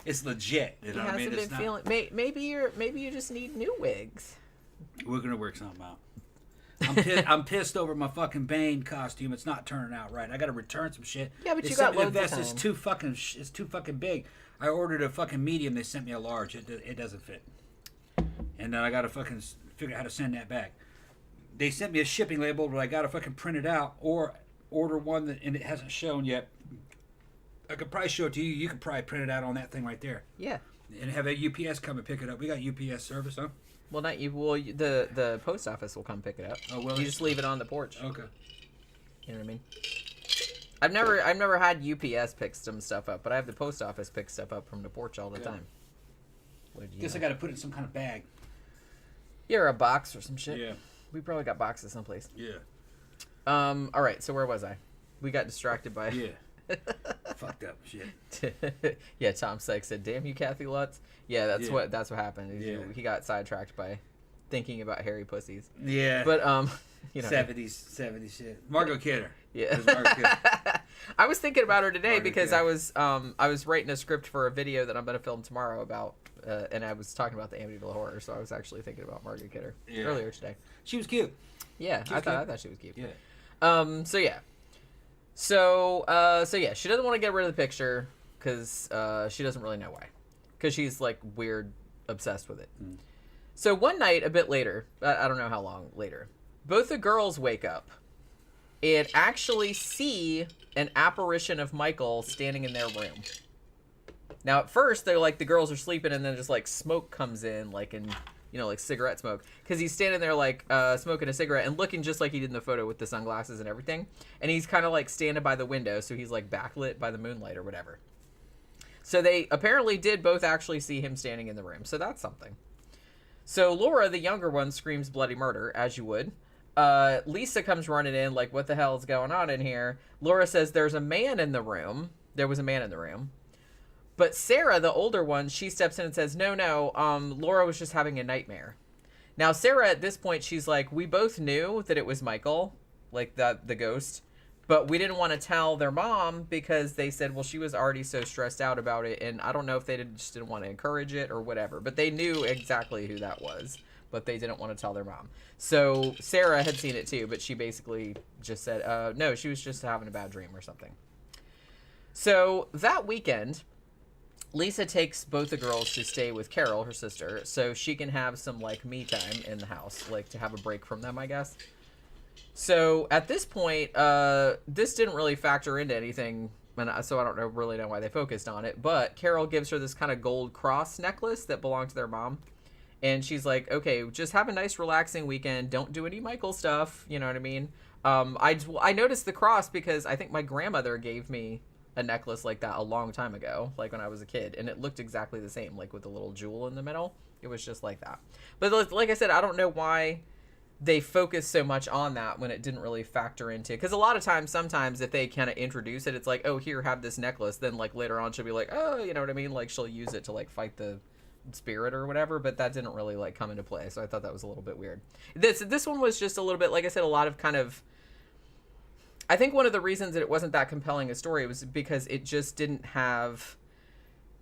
It's legit. You know what I mean? Hasn't been feeling. Maybe you just need new wigs. We're gonna work something out. I'm pissed over my fucking Bane costume. It's not turning out right. I gotta return some shit. Yeah, but you got loads of time. It's too fucking big. I ordered a fucking medium. They sent me a large. It doesn't fit. And then I gotta fucking figure out how to send that back. They sent me a shipping label, but I gotta fucking print it out or order one and it hasn't shown yet. I could probably show it to you. You could probably print it out on that thing right there. Yeah. And have a UPS come and pick it up. We got UPS service, huh? Well, not you. Well, the post office will come pick it up. Oh well. You just leave it on the porch. Okay. You know what I mean? I've never had UPS pick some stuff up, but I have the post office pick stuff up from the porch all the time. Guess I got to put it in some kind of bag. Yeah, or a box or some shit. Yeah. We probably got boxes someplace. Yeah. All right, so where was I? We got distracted by... Yeah. Fucked up shit. Yeah, Tom Sykes said, "Damn you, Kathy Lutz." Yeah, that's what happened. Yeah. He got sidetracked by thinking about hairy pussies. Yeah. But you know, 70s shit. Margot Kidder. Yeah. Margot Kidder. I was thinking about her today Margot because Kidder. I was writing a script for a video that I'm going to film tomorrow about, and I was talking about the Amityville Horror, so I was actually thinking about Margot Kidder earlier today. She was cute. Yeah, I thought she was cute. Yeah. So yeah. So yeah, she doesn't want to get rid of the picture because she doesn't really know why. Because she's like weird obsessed with it. Mm. So one night, a bit later, I don't know how long later, both the girls wake up and actually see an apparition of Michael standing in their room. Now at first they're like, the girls are sleeping and then just like smoke comes in, like in, you know, like cigarette smoke, because he's standing there like smoking a cigarette and looking just like he did in the photo with the sunglasses and everything, and he's kind of like standing by the window, so he's like backlit by the moonlight or whatever. So they apparently did both actually see him standing in the room, so that's something. So Laura, the younger one, screams bloody murder, as you would. Lisa comes running in like, what the hell is going on in here? Laura says there's a man in the room. There was a man in the room. But Sarah, the older one, she steps in and says, no, Laura was just having a nightmare. Now, Sarah, at this point, she's like, we both knew that it was Michael, like the ghost, but we didn't want to tell their mom because they said, well, she was already so stressed out about it, and I don't know if they just didn't want to encourage it or whatever, but they knew exactly who that was, but they didn't want to tell their mom. So Sarah had seen it too, but she basically just said, no, she was just having a bad dream or something. So that weekend, Lisa takes both the girls to stay with Carol, her sister, so she can have some, like, me time in the house, like, to have a break from them, I guess. So, at this point, this didn't really factor into anything, and so I don't really know why they focused on it, but Carol gives her this kind of gold cross necklace that belonged to their mom, and she's like, okay, just have a nice, relaxing weekend, don't do any Michael stuff, you know what I mean? I noticed the cross because I think my grandmother gave me a necklace like that a long time ago, like when I was a kid, and it looked exactly the same, like with a little jewel in the middle. It was just like that. But like I said, I don't know why they focus so much on that when it didn't really factor into, because a lot of times, sometimes if they kind of introduce it, it's like, oh, here, have this necklace, then like later on she'll be like, oh, you know what I mean, like she'll use it to like fight the spirit or whatever, but that didn't really like come into play, so I thought that was a little bit weird. This one was just a little bit, like I said, a lot of kind of, I think one of the reasons that it wasn't that compelling a story was because it just didn't have,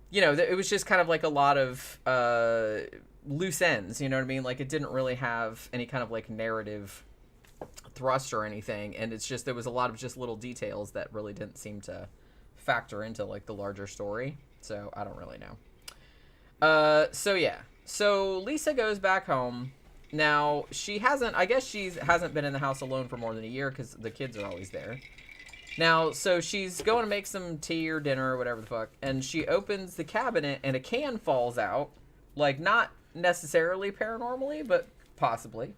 you know, it was just kind of like a lot of loose ends, you know what I mean? Like it didn't really have any kind of like narrative thrust or anything, and it's just, there was a lot of just little details that really didn't seem to factor into like the larger story, so I don't really know. So yeah, so Lisa goes back home. Now, she hasn't been in the house alone for more than a year because the kids are always there. Now, so she's going to make some tea or dinner or whatever the fuck, and she opens the cabinet and a can falls out, like not necessarily paranormally, but possibly.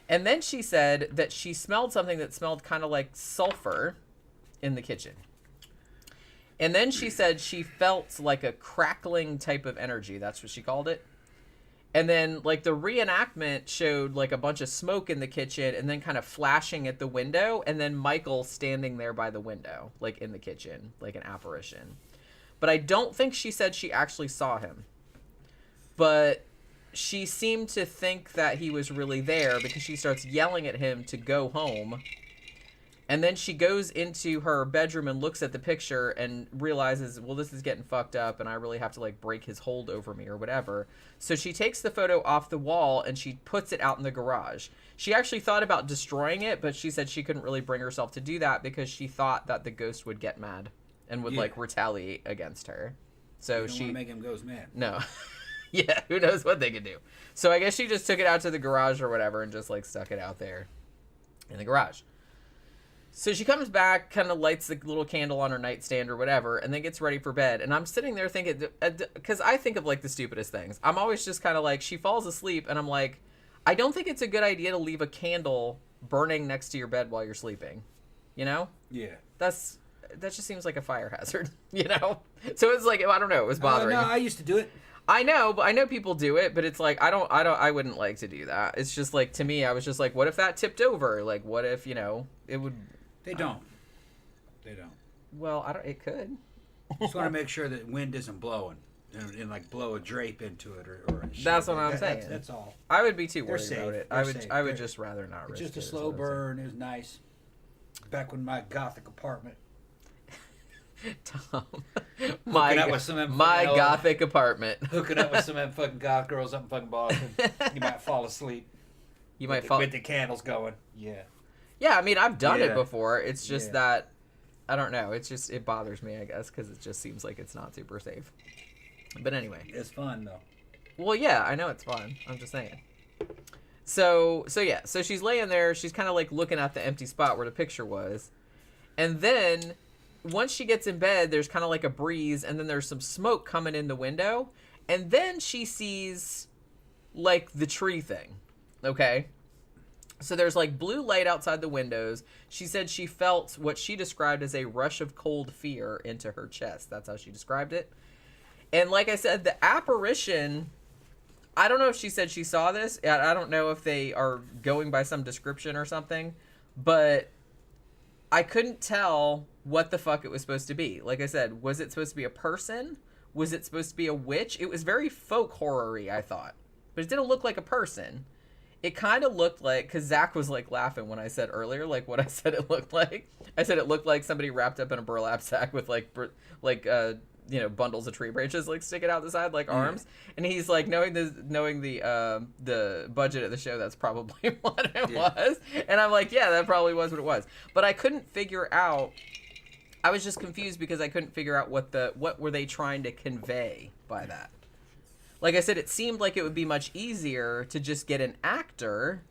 And then she said that she smelled something that smelled kind of like sulfur in the kitchen. And then she said she felt like a crackling type of energy. That's what she called it. And then, like, the reenactment showed, like, a bunch of smoke in the kitchen and then kind of flashing at the window, and then Michael standing there by the window, like, in the kitchen, like an apparition. But I don't think she said she actually saw him. But she seemed to think that he was really there because she starts yelling at him to go home. And then she goes into her bedroom and looks at the picture and realizes, well, this is getting fucked up and I really have to like break his hold over me or whatever. So she takes the photo off the wall and she puts it out in the garage. She actually thought about destroying it, but she said she couldn't really bring herself to do that because she thought that the ghost would get mad and would like retaliate against her. So she don't want to make him ghost mad. No. Yeah, who knows what they could do. So I guess she just took it out to the garage or whatever and just like stuck it out there in the garage. So she comes back, kind of lights the little candle on her nightstand or whatever, and then gets ready for bed. And I'm sitting there thinking, because I think of like the stupidest things. I'm always just kind of like, she falls asleep, and I'm like, I don't think it's a good idea to leave a candle burning next to your bed while you're sleeping. You know? Yeah. That just seems like a fire hazard, you know? So it's like, I don't know, it was bothering me. No, I used to do it. I know, but I know people do it, but it's like I wouldn't like to do that. It's just like, to me, I was just like, what if that tipped over? Like, what if, you know, it would. They don't. They don't. Well, it could. Just want to make sure that wind isn't blowing and like blow a drape into it or that's what I'm saying. That's all. I would be too worried about it. I would They're, just rather not risk it. Just a slow burn. It was nice. Back when my gothic apartment. Tom, my gothic apartment. Hooking up with some of them fucking goth girls up in fucking Boston. You might fall asleep. You might fall with the candles going. Yeah. Yeah, I mean, I've done it before. It's just that I don't know. It's just, it bothers me, I guess, because it just seems like it's not super safe. But anyway, it's fun though. Well, yeah, I know it's fun. I'm just saying. So she's laying there. She's kind of like looking at the empty spot where the picture was, and then once she gets in bed, there's kind of like a breeze, and then there's some smoke coming in the window, and then she sees like the tree thing. Okay. So there's like blue light outside the windows. She said she felt what she described as a rush of cold fear into her chest. That's how she described it. And like I said, the apparition, I don't know if she said she saw this. I don't know if they are going by some description or something, but I couldn't tell what the fuck it was supposed to be. Like I said, was it supposed to be a person? Was it supposed to be a witch? It was very folk horror-y, I thought. But it didn't look like a person. It kind of looked like, because Zach was like laughing when I said earlier, like what I said it looked like. I said it looked like somebody wrapped up in a burlap sack with you know, bundles of tree branches like sticking out the side like arms. And he's like, knowing the budget of the show, that's probably what it was. And I'm like, yeah, that probably was what it was. But I couldn't figure out. I was just confused because I couldn't figure out what were they trying to convey by that. Like I said, it seemed like it would be much easier to just get an actor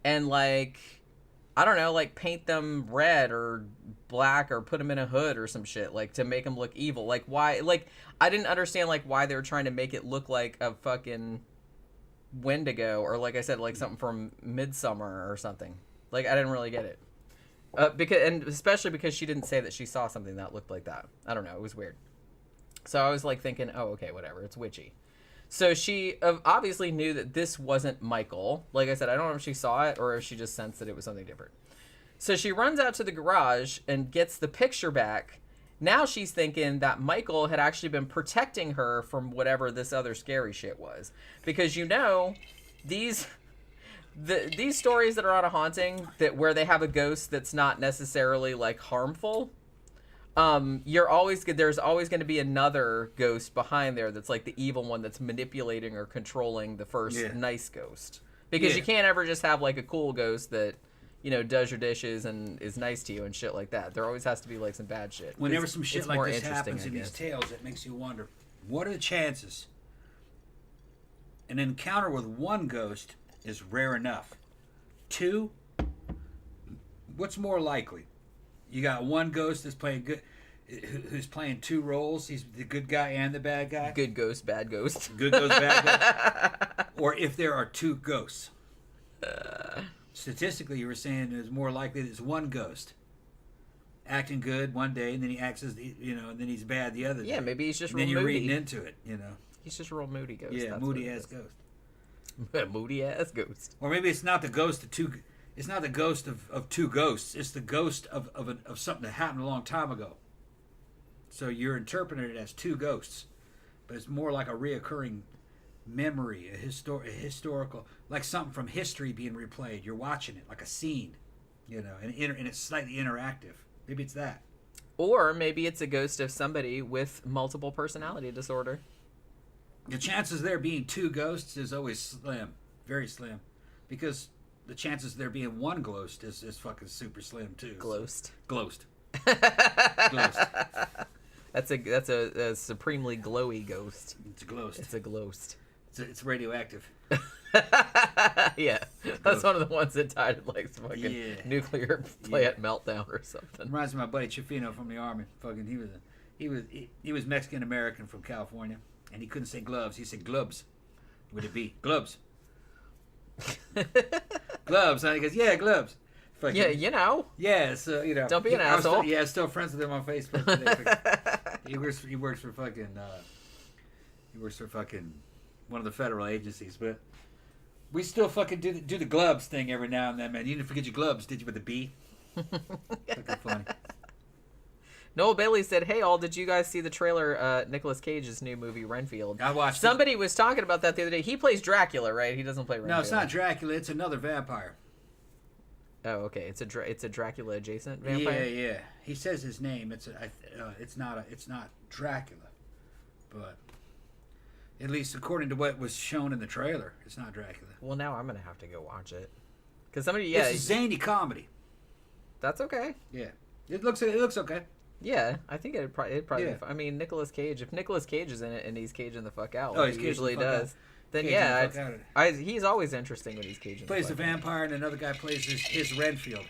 and, like, I don't know, like, paint them red or black or put them in a hood or some shit, like, to make them look evil. Like, why? Like, I didn't understand, like, why they were trying to make it look like a fucking Wendigo or, like I said, like something from Midsummer or something. Like, I didn't really get it. Especially because she didn't say that she saw something that looked like that. I don't know. It was weird. So I was, like, thinking, oh, okay, whatever. It's witchy. So she obviously knew that this wasn't Michael. Like I said, I don't know if she saw it or if she just sensed that it was something different. So she runs out to the garage and gets the picture back. Now she's thinking that Michael had actually been protecting her from whatever this other scary shit was. Because, you know, these stories that are on a haunting, that where they have a ghost that's not necessarily, like, harmful, there's always going to be another ghost behind there that's like the evil one that's manipulating or controlling the first nice ghost. Because you can't ever just have like a cool ghost that, you know, does your dishes and is nice to you and shit like that. There always has to be like some bad shit. Whenever some shit like this happens in these tales, it makes you wonder, what are the chances? An encounter with one ghost is rare enough. Two, what's more likely? You got one ghost that's playing good, who's playing two roles. He's the good guy and the bad guy. Good ghost, bad ghost. Good ghost, bad ghost. Or if there are two ghosts. Statistically, you were saying it's more likely there's one ghost acting good one day, and then he acts as and then he's bad the other day. Yeah, maybe he's just and real moody. Then you're reading into it, you know. He's just a real moody ghost. Yeah, moody ass ghost. Moody ass ghost. Or maybe it's not the ghost of two. It's not the ghost of two ghosts. It's the ghost of something that happened a long time ago. So you're interpreting it as two ghosts, but it's more like a reoccurring memory, a historical, like something from history being replayed. You're watching it like a scene, you know, and it's slightly interactive. Maybe it's that. Or maybe it's a ghost of somebody with multiple personality disorder. The chances of there being two ghosts is always slim, very slim, because the chances of there being one ghost is fucking super slim too. Glost. Glost. That's a supremely glowy ghost. It's a glost. It's a glost. It's radioactive. Yeah, that's one of the ones that died at like some fucking nuclear plant meltdown or something. Reminds me of my buddy Chifino from the army. Fucking he was Mexican American from California, and he couldn't say gloves. He said glubs. Would it be gloves? Gloves. And he goes, yeah, gloves. Fucking, yeah, you know. Yeah, so you know. Don't be an asshole. Still friends with him on Facebook. He works for fucking He works for fucking one of the federal agencies, but we still fucking do the gloves thing every now and then, man. You didn't forget your gloves, did you, with the B? Fucking funny. Noel Bailey said, "Hey all, did you guys see the trailer? Nicolas Cage's new movie Renfield." I watched. Somebody was talking about that the other day. He plays Dracula, right? He doesn't play Renfield. No, it's not Dracula. It's another vampire. Oh, okay. It's a Dracula adjacent vampire. Yeah. He says his name. It's not Dracula, but at least according to what was shown in the trailer, it's not Dracula. Well, now I'm gonna have to go watch it because somebody. Yeah, it's a zany comedy. That's okay. Yeah, it looks okay. Yeah, I think it'd probably. Yeah. Be fun. I mean, Nicolas Cage. If Nicolas Cage is in it and he's caging the fuck out, Oh, like he's he usually does, then Caging yeah, the fuck out. he's always interesting when he's caging. Plays the the fuck out. vampire, and another guy plays his Renfield.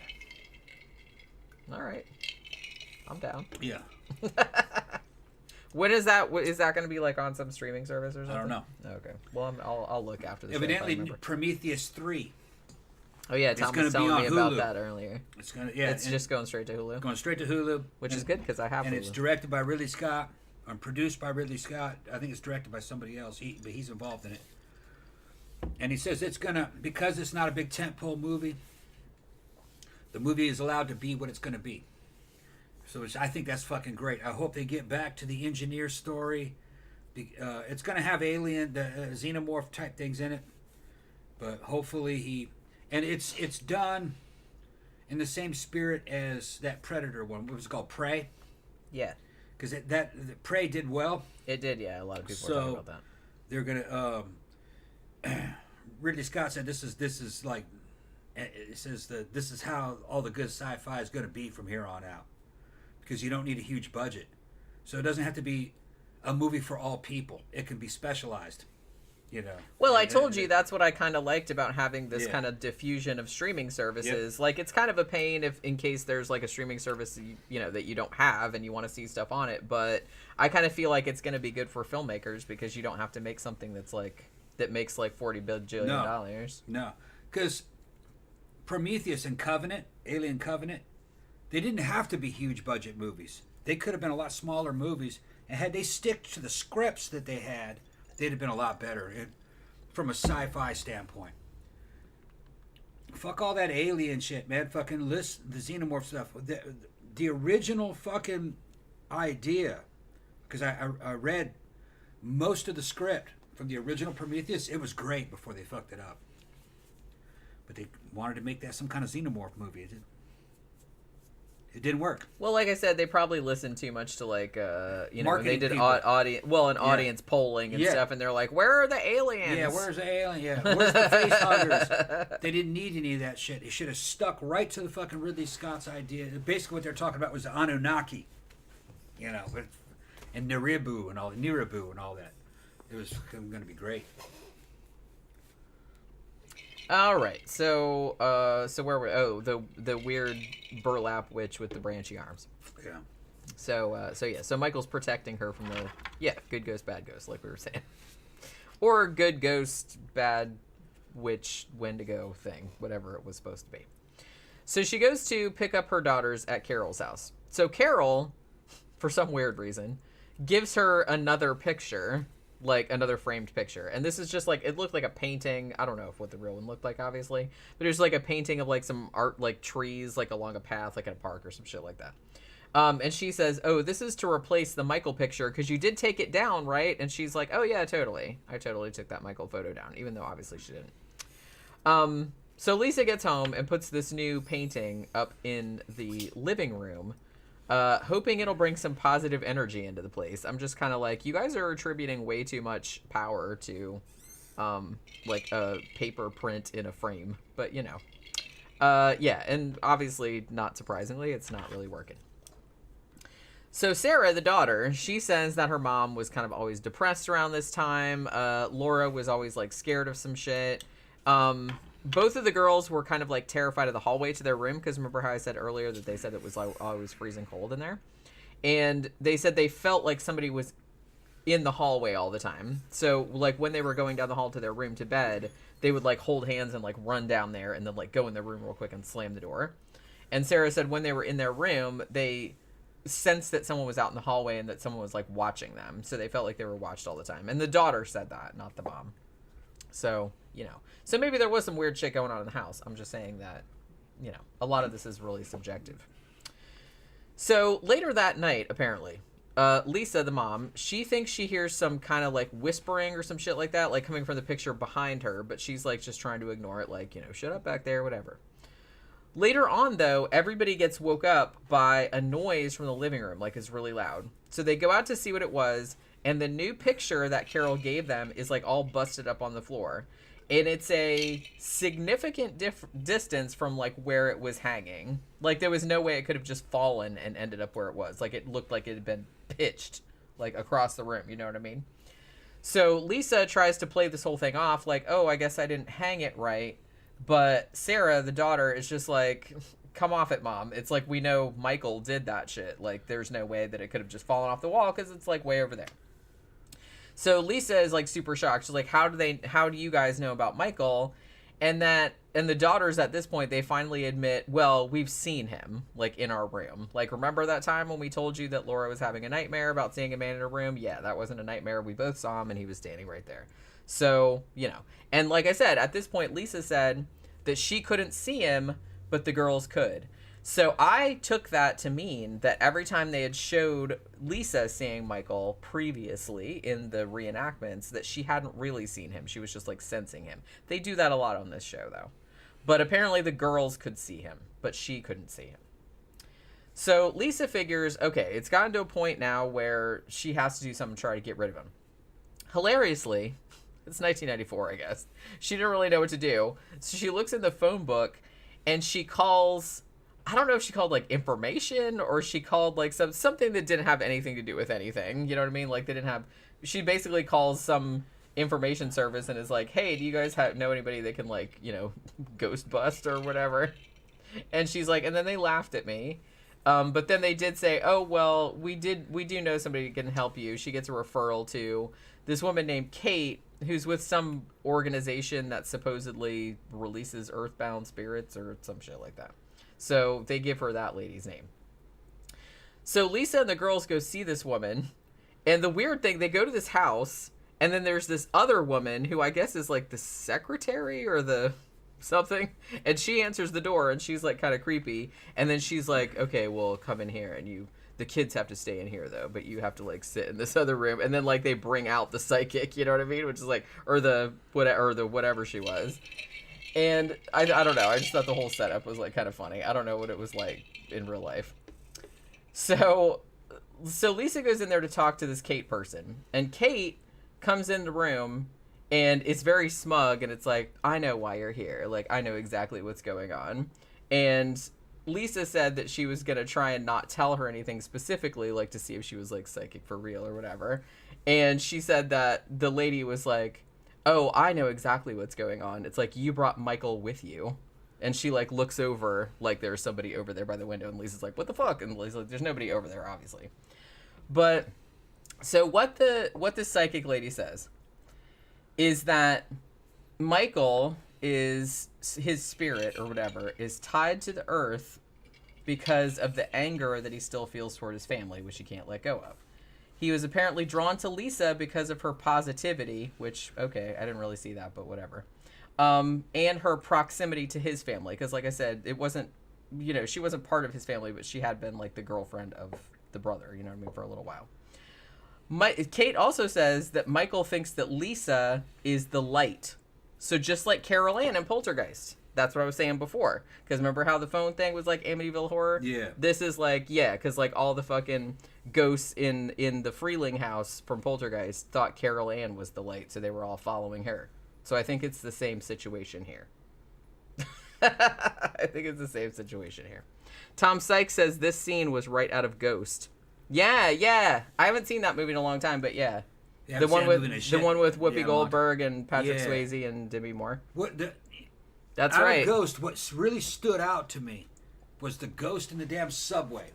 All right, I'm down. Yeah. When is that? Is that going to be like on some streaming service or something? I don't know. Okay. Well, I'll look after this. Evidently, Prometheus 3. Oh yeah, Tom was telling me about that earlier. It's just going straight to Hulu. Going straight to Hulu, which is good because I have. And Hulu. it's directed by Ridley Scott, or produced by Ridley Scott. I think it's directed by somebody else. But he's involved in it. And he says because it's not a big tentpole movie. The movie is allowed to be what it's going to be. So I think that's fucking great. I hope they get back to the engineer story. It's going to have alien, the xenomorph type things in it, but hopefully it's done in the same spirit as that Predator one. What was it called? Prey. Yeah. Because the Prey did well. It did, yeah. A lot of people are talking about that. They're gonna. Ridley Scott said this is like. It says that this is how all the good sci-fi is going to be from here on out, because you don't need a huge budget, so it doesn't have to be a movie for all people. It can be specialized, you know. Well, I told you that's what I kind of liked about having this kind of diffusion of streaming services. Yep. Like, it's kind of a pain in case there's like a streaming service you know that you don't have and you want to see stuff on it. But I kind of feel like it's going to be good for filmmakers because you don't have to make something that makes like $40 bajillion. No, because Prometheus and Alien Covenant, they didn't have to be huge budget movies. They could have been a lot smaller movies, and had they stick to the scripts that they had, they'd have been a lot better from a sci-fi standpoint. Fuck all that alien shit, man. Fucking list the xenomorph stuff. The original fucking idea, because I read most of the script from the original Prometheus. It was great before they fucked it up. But they wanted to make that some kind of xenomorph movie. It didn't work. Well, like I said, they probably listened too much to like when they did audience polling and stuff, and they're like, "Where are the aliens? Yeah, where's the alien? Yeah, where's the face huggers?" They didn't need any of that shit. They should have stuck right to the fucking Ridley Scott's idea. Basically, what they're talking about was the Anunnaki, you know, and Nibiru and all that. It was going to be great. All right, so where were the weird burlap witch with the branchy arms. Yeah. So Michael's protecting her from the good ghost, bad ghost, like we were saying, or good ghost, bad witch, Wendigo thing, whatever it was supposed to be. So she goes to pick up her daughters at Carol's house. So Carol, for some weird reason, gives her another picture. Like another framed picture, and this is just like, it looked like a painting. I don't know what the real one looked like, obviously, but it was like a painting of like some art, like trees, like along a path, like in a park or some shit like that. And she says, "Oh, this is to replace the Michael picture because you did take it down, right?" And she's like, "Oh yeah, totally. I totally took that Michael photo down, even though obviously she didn't." So Lisa gets home and puts this new painting up in the living room. Hoping it'll bring some positive energy into the place. I'm just kind of like, you guys are attributing way too much power to, like a paper print in a frame. But, you know. And obviously, not surprisingly, it's not really working. So Sarah, the daughter, she says that her mom was kind of always depressed around this time. Laura was always, like, scared of some shit. Both of the girls were kind of like terrified of the hallway to their room because remember how I said earlier that they said it was like always freezing cold in there, and they said they felt like somebody was in the hallway all the time. So like when they were going down the hall to their room to bed, they would like hold hands and like run down there and then like go in their room real quick and slam the door. And Sarah said when they were in their room, they sensed that someone was out in the hallway and that someone was like watching them. So they felt like they were watched all the time. And the daughter said that, not the mom. So, so maybe there was some weird shit going on in the house. I'm just saying that, a lot of this is really subjective. So later that night, apparently, Lisa, the mom, she thinks she hears some kind of like whispering or some shit like that, like coming from the picture behind her, but she's like just trying to ignore it, like, shut up back there, whatever. Later on, though, everybody gets woke up by a noise from the living room, like it's really loud. So they go out to see what it was, and the new picture that Carol gave them is like all busted up on the floor. And it's a significant distance from like where it was hanging. Like there was no way it could have just fallen and ended up where it was. Like it looked like it had been pitched like across the room. You know what I mean? So Lisa tries to play this whole thing off like, oh, I guess I didn't hang it right. But Sarah, the daughter, is just like, come off it, Mom. It's like, we know Michael did that shit. Like there's no way that it could have just fallen off the wall because it's like way over there. So Lisa is like super shocked. She's like, how do you guys know about Michael? And the daughters at this point, they finally admit, well, we've seen him like in our room. Like, remember that time when we told you that Laura was having a nightmare about seeing a man in her room? Yeah, that wasn't a nightmare. We both saw him and he was standing right there. So, and like I said, at this point, Lisa said that she couldn't see him, but the girls could. So I took that to mean that every time they had showed Lisa seeing Michael previously in the reenactments, that she hadn't really seen him. She was just like sensing him. They do that a lot on this show though. But apparently the girls could see him, but she couldn't see him. So Lisa figures, okay, it's gotten to a point now where she has to do something to try to get rid of him. Hilariously, it's 1994, I guess. She didn't really know what to do. So she looks in the phone book and she calls... I don't know if she called like information or she called like something that didn't have anything to do with anything. You know what I mean? Like she basically calls some information service and is like, hey, do you guys know anybody that can like, ghost bust or whatever? And she's like, and then they laughed at me. But then they did say, oh, well, we do know somebody who can help you. She gets a referral to this woman named Kate, who's with some organization that supposedly releases earthbound spirits or some shit like that. So they give her that lady's name. So Lisa and the girls go see this woman. And the weird thing, they go to this house. And then there's this other woman who I guess is like the secretary or the something. And she answers the door and she's like kind of creepy. And then she's like, okay, well, come in here. And the kids have to stay in here though. But you have to like sit in this other room. And then like they bring out the psychic, you know what I mean? Which is like, or the whatever she was. And I don't know. I just thought the whole setup was like kind of funny. I don't know what it was like in real life. So Lisa goes in there to talk to this Kate person. And Kate comes in the room and it's very smug. And it's like, I know why you're here. Like, I know exactly what's going on. And Lisa said that she was going to try and not tell her anything specifically, like to see if she was like psychic for real or whatever. And she said that the lady was like, oh, I know exactly what's going on. It's like, you brought Michael with you. And she, like, looks over, like, there's somebody over there by the window. And Lisa's like, what the fuck? And Lisa's like, there's nobody over there, obviously. But, so what this psychic lady says is that Michael is, his spirit, or whatever, is tied to the earth because of the anger that he still feels toward his family, which he can't let go of. He was apparently drawn to Lisa because of her positivity, which, okay, I didn't really see that, but whatever. And her proximity to his family, because like I said, it wasn't, she wasn't part of his family, but she had been like the girlfriend of the brother, you know what I mean, for a little while. Kate also says that Michael thinks that Lisa is the light. So just like Carol Ann in Poltergeist. That's what I was saying before. Because remember how the phone thing was like Amityville Horror? Yeah. This is like, yeah, because like all the fucking ghosts in the Freeling house from Poltergeist thought Carol Ann was the light, so they were all following her. So I think it's the same situation here. I think it's the same situation here. Tom Sykes says this scene was right out of Ghost. Yeah. I haven't seen that movie in a long time, but yeah. The one with Whoopi Goldberg and Patrick Swayze and Demi Moore. That's right. Out of Ghost, what really stood out to me was the ghost in the damn subway.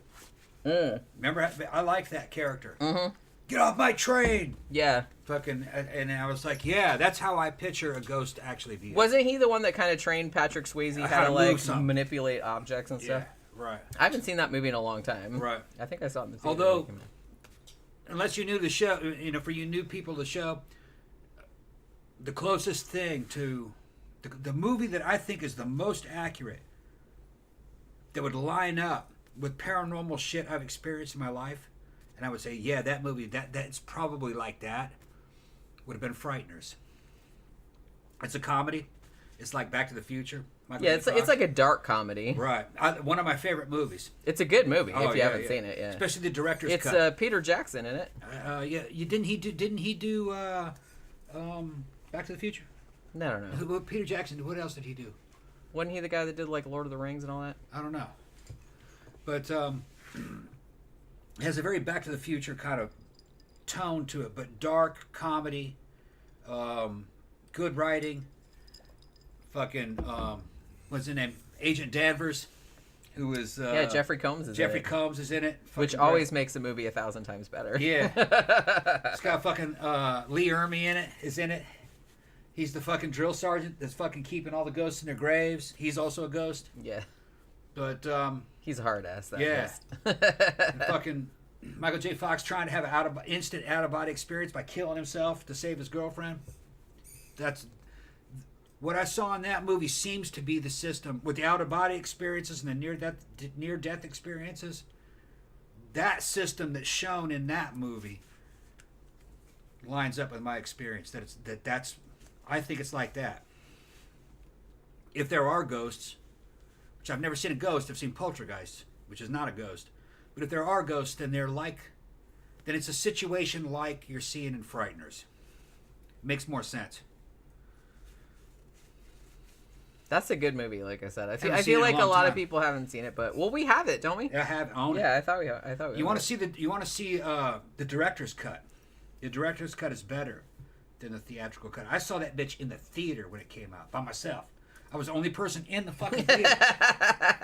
Remember, I like that character. Mm-hmm. Get off my train! Yeah. Fucking, and I was like, yeah, that's how I picture a ghost actually being. Wasn't he the one that kind of trained Patrick Swayze how to like manipulate objects and stuff? Yeah, Right. I haven't seen that movie in a long time. Right. I think I saw it in the theater. Although, unless you knew the show, for you new people, the show, the closest thing to the movie that I think is the most accurate, that would line up with paranormal shit I've experienced in my life, and I would say, yeah, that movie, that's probably like that, would have been Frighteners. It's a comedy. It's like Back to the Future. It's like a dark comedy. Right. One of my favorite movies. It's a good movie if you haven't seen it. Yeah. Especially the director's cut. It's Peter Jackson in it. Didn't he do Back to the Future? No, I don't know. Peter Jackson. What else did he do? Wasn't he the guy that did like Lord of the Rings and all that? I don't know. But it has a very Back to the Future kind of tone to it, but dark comedy, good writing. Fucking what's his name? Agent Danvers, who is Jeffrey Combs is Jeffrey Combs is in it, which always makes a movie 1,000 times better. Yeah. It's got fucking Lee Ermey is in it. He's the fucking drill sergeant that's fucking keeping all the ghosts in their graves. He's also a ghost. Yeah. But he's a hard ass. That yeah. And fucking Michael J. Fox trying to have an instant out of body experience by killing himself to save his girlfriend. That's what I saw in that movie. Seems to be the system with the out of body experiences and the near death experiences. That system that's shown in that movie lines up with my experience. That's I think it's like that. If there are ghosts, which I've never seen a ghost, I've seen poltergeists, which is not a ghost. But if there are ghosts, then then it's a situation like you're seeing in Frighteners. Makes more sense. That's a good movie, like I said. I feel like a lot of people haven't seen it, but we have it, don't we? I have owned it. Yeah, I thought we. You want to see the director's cut? The director's cut is better than the theatrical cut. I saw that bitch in the theater when it came out by myself. I was the only person in the fucking theater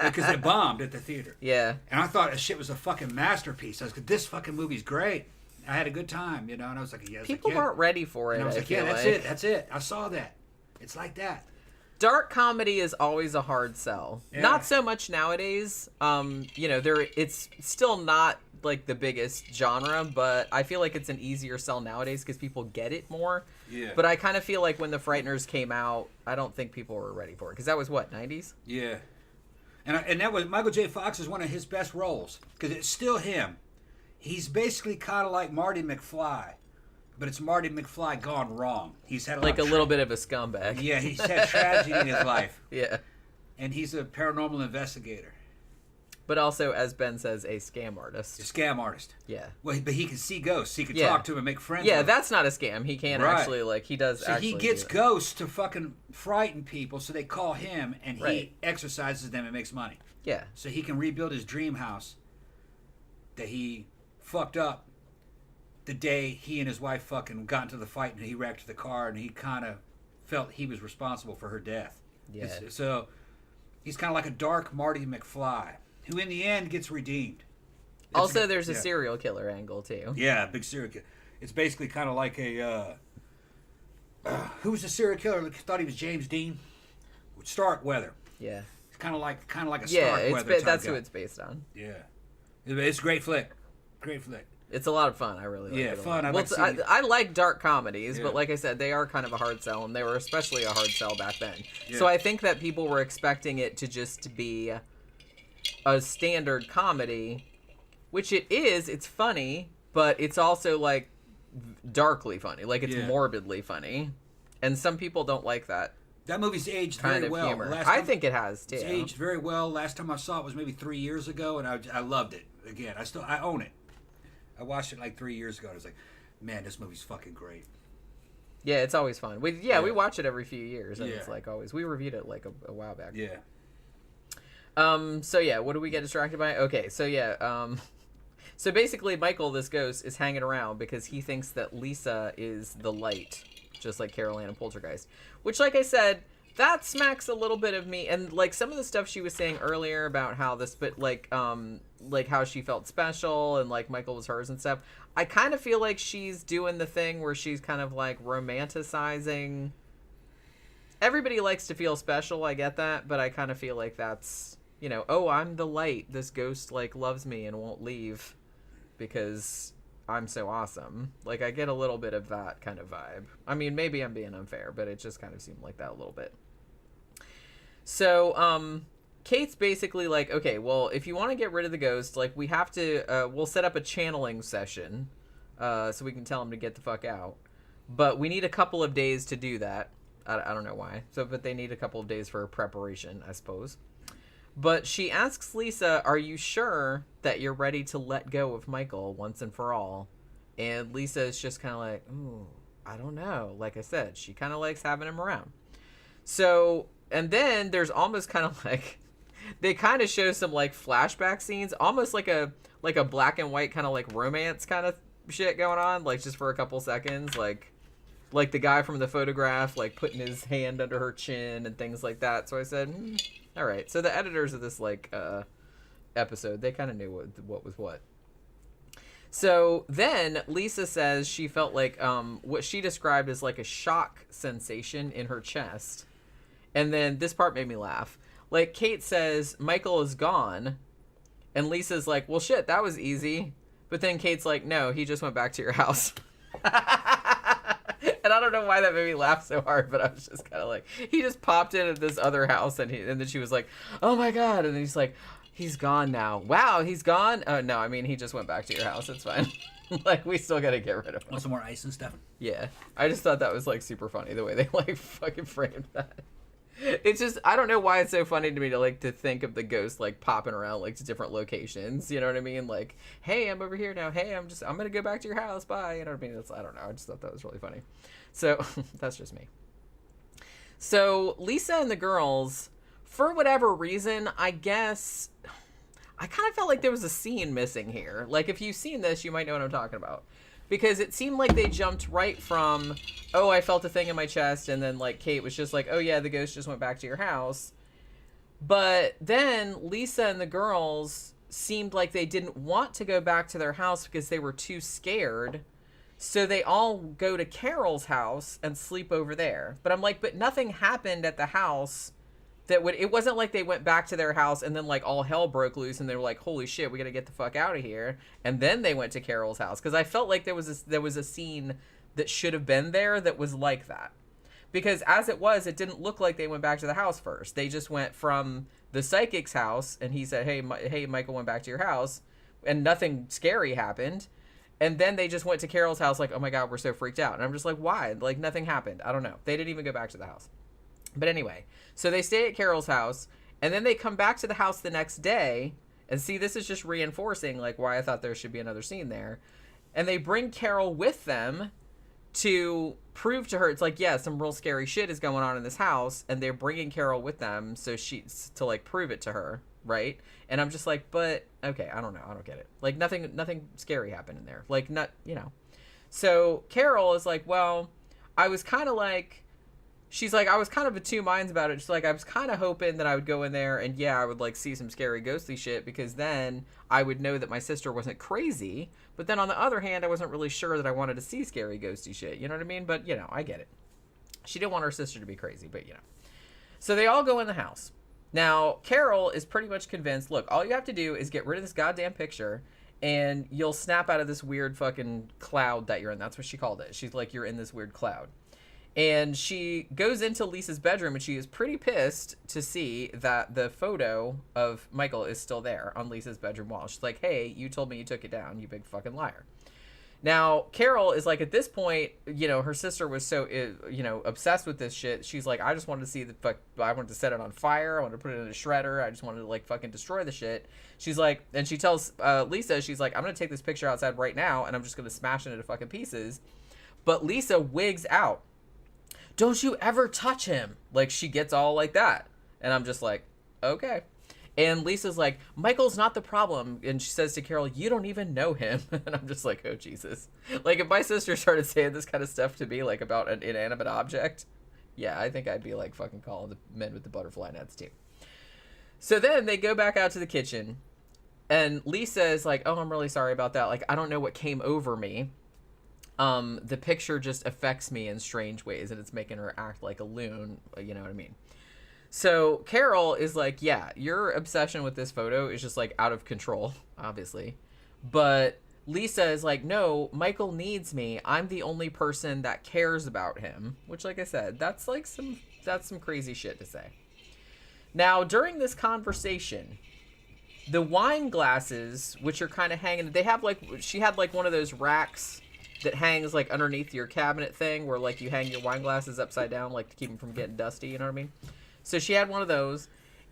because it bombed at the theater. Yeah. And I thought this shit was a fucking masterpiece. I was like, this fucking movie's great. I had a good time, And I was like, yes. People weren't ready for it. And I was like, yeah, that's it. I saw that. It's like that. Dark comedy is always a hard sell. Yeah. Not so much nowadays. It's still not like the biggest genre, but I feel like it's an easier sell nowadays because people get it more. Yeah. But I kind of feel like when the Frighteners came out, I don't think people were ready for it because that was what, 90s? Yeah. And that was Michael J. Fox is one of his best roles because it's still him. He's basically kind of like Marty McFly. But it's Marty McFly gone wrong. He's had a little bit of a scumbag. Yeah, he's had tragedy in his life. Yeah. And he's a paranormal investigator. But also, as Ben says, a scam artist. A scam artist. Yeah. Well, but he can see ghosts. He can talk to them and make friends with them. That's not a scam. He can actually, he does so actually he gets ghosts to fucking frighten people, so they call him, and he exorcises them and makes money. Yeah. So he can rebuild his dream house that he fucked up the day he and his wife fucking got into the fight and he wrecked the car and he kind of felt he was responsible for her death. Yeah. So he's kind of like a dark Marty McFly who in the end gets redeemed. There's a serial killer angle too. Yeah, big serial killer. It's basically kind of like who was the serial killer? Thought he was James Dean. Starkweather. Yeah. It's kind of like a Starkweather. Yeah, that's who it's based on. Yeah. It's a great flick. Great flick. It's a lot of fun. I really like it. Yeah, fun. I like dark comedies, but like I said, they are kind of a hard sell, and they were especially a hard sell back then. Yeah. So I think that people were expecting it to just be a standard comedy, which it is. It's funny, but it's also like darkly funny. Like it's morbidly funny, and some people don't like that. That movie's aged very well. I think it has too. It's aged very well. Last time I saw it was maybe 3 years ago, and I loved it. Again, I own it. I watched it like 3 years ago. And I was like, man, this movie's fucking great. Yeah, it's always fun. We watch it every few years, and it's like always. We reviewed it like a while back. Yeah. So yeah, what do we get distracted by? Okay, so yeah. So basically, Michael, this ghost, is hanging around because he thinks that Lisa is the light, just like Carol Ann and Poltergeist. Which, like I said, that smacks a little bit of me. And like some of the stuff she was saying earlier about how this, but like how she felt special and like Michael was hers and stuff. I kind of feel like she's doing the thing where she's kind of like romanticizing. Everybody likes to feel special. I get that, but I kind of feel like that's you know, oh, I'm the light. This ghost, like, loves me and won't leave because I'm so awesome. Like, I get a little bit of that kind of vibe. I mean, maybe I'm being unfair, but it just kind of seemed like that a little bit. So, Kate's basically like, okay, well, if you want to get rid of the ghost, like, we have to, we'll set up a channeling session, so we can tell him to get the fuck out. But we need a couple of days to do that. I don't know why. So, but they need a couple of days for preparation, I suppose. But she asks Lisa, are you sure that you're ready to let go of Michael once and for all? And Lisa is just kind of like, ooh, I don't know. Like I said, she kind of likes having him around. So, and then there's almost kind of like, they kind of show some like flashback scenes, almost like a black and white kind of like romance kind of shit going on, like just for a couple seconds, like the guy from the photograph, like putting his hand under her chin and things like that. So I said, all right. So the editors of this like episode, they kind of knew what was what. So then Lisa says she felt like what she described as like a shock sensation in her chest. And then this part made me laugh. Like, Kate says, Michael is gone. And Lisa's like, well, shit, that was easy. But then Kate's like, no, he just went back to your house. And I don't know why that made me laugh so hard, but I was just kind of like, he just popped in at this other house. And then she was like, oh, my God. And then he's like, he's gone now. Wow, he's gone? Oh, no, I mean, he just went back to your house. It's fine. Like, we still got to get rid of him. Want some more ice and stuff? Yeah. I just thought that was, like, super funny, the way they, like, fucking framed that. It's just, I don't know why it's so funny to me to think of the ghost like popping around like to different locations. You know what I mean? Like, hey, I'm over here now. Hey, I'm gonna go back to your house. Bye. You know what I mean? I don't know. I just thought that was really funny. So that's just me. So Lisa and the girls, for whatever reason, I guess, I kind of felt like there was a scene missing here. Like, if you've seen this, you might know what I'm talking about. Because it seemed like they jumped right from, oh, I felt a thing in my chest, and then, like, Kate was just like, oh, yeah, the ghost just went back to your house. But then Lisa and the girls seemed like they didn't want to go back to their house because they were too scared. So they all go to Carol's house and sleep over there. But I'm like, but nothing happened at the house that would, it wasn't like they went back to their house and then like all hell broke loose and they were like, holy shit, we gotta get the fuck out of here. And then they went to Carol's house. Because I felt like there was a scene that should have been there that was like that. Because as it was, it didn't look like they went back to the house first. They just went from the psychic's house and he said, hey, Michael went back to your house and nothing scary happened. And then they just went to Carol's house like, oh my God, we're so freaked out. And I'm just like, why? Like, nothing happened. I don't know. They didn't even go back to the house. But anyway, so they stay at Carol's house, and then they come back to the house the next day, and see, this is just reinforcing, like, why I thought there should be another scene there. And they bring Carol with them to prove to her, it's like, yeah, some real scary shit is going on in this house, and they're bringing Carol with them so to, like, prove it to her, right? And I'm just like, but, okay, I don't know, I don't get it. Like, nothing scary happened in there. Like, not, you know. So Carol is like, well, I was kind of like, she's like, I was kind of of two minds about it. She's like, I was kind of hoping that I would go in there and, yeah, I would, like, see some scary ghostly shit because then I would know that my sister wasn't crazy. But then on the other hand, I wasn't really sure that I wanted to see scary ghosty shit. You know what I mean? But, you know, I get it. She didn't want her sister to be crazy, but, you know. So they all go in the house. Now, Carol is pretty much convinced, look, all you have to do is get rid of this goddamn picture and you'll snap out of this weird fucking cloud that you're in. That's what she called it. She's like, you're in this weird cloud. And she goes into Lisa's bedroom and she is pretty pissed to see that the photo of Michael is still there on Lisa's bedroom wall. She's like, hey, you told me you took it down, you big fucking liar. Now, Carol is like, at this point, you know, her sister was so, you know, obsessed with this shit. She's like, I just wanted to see I wanted to set it on fire. I wanted to put it in a shredder. I just wanted to, like, fucking destroy the shit. She's like, and she tells Lisa, she's like, I'm going to take this picture outside right now and I'm just going to smash it into fucking pieces. But Lisa wigs out. Don't you ever touch him. Like, she gets all like that. And I'm just like, okay. And Lisa's like, Michael's not the problem. And she says to Carol, you don't even know him. And I'm just like, oh, Jesus. Like, if my sister started saying this kind of stuff to me, like, about an inanimate object, yeah, I think I'd be, like, fucking calling the men with the butterfly nets, too. So then they go back out to the kitchen. And Lisa is like, oh, I'm really sorry about that. Like, I don't know what came over me. The picture just affects me in strange ways. And it's making her act like a loon. You know what I mean? So Carol is like, yeah, your obsession with this photo is just like out of control, obviously. But Lisa is like, no, Michael needs me. I'm the only person that cares about him. Which, like I said, that's some crazy shit to say. Now, during this conversation, the wine glasses, which are kind of hanging, she had like one of those racks that hangs like underneath your cabinet thing where like you hang your wine glasses upside down, like to keep them from getting dusty, you know what I mean? So she had one of those,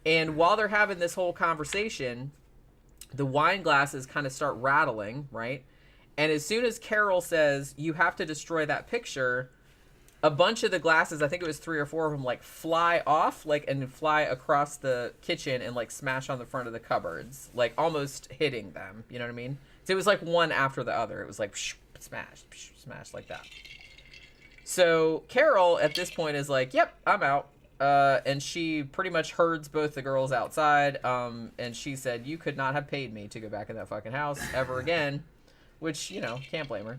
and while they're having this whole conversation, the wine glasses kind of start rattling, right? And as soon as Carol says, you have to destroy that picture, a bunch of the glasses, I think it was 3 or 4 of them, like fly off, like, and fly across the kitchen and like smash on the front of the cupboards, like almost hitting them, you know what I mean? So it was like one after the other. It was like smash, smash, like that. So Carol at this point is like, yep, I'm out. And she pretty much herds both the girls outside. And she said, you could not have paid me to go back in that fucking house ever again, which, you know, can't blame her.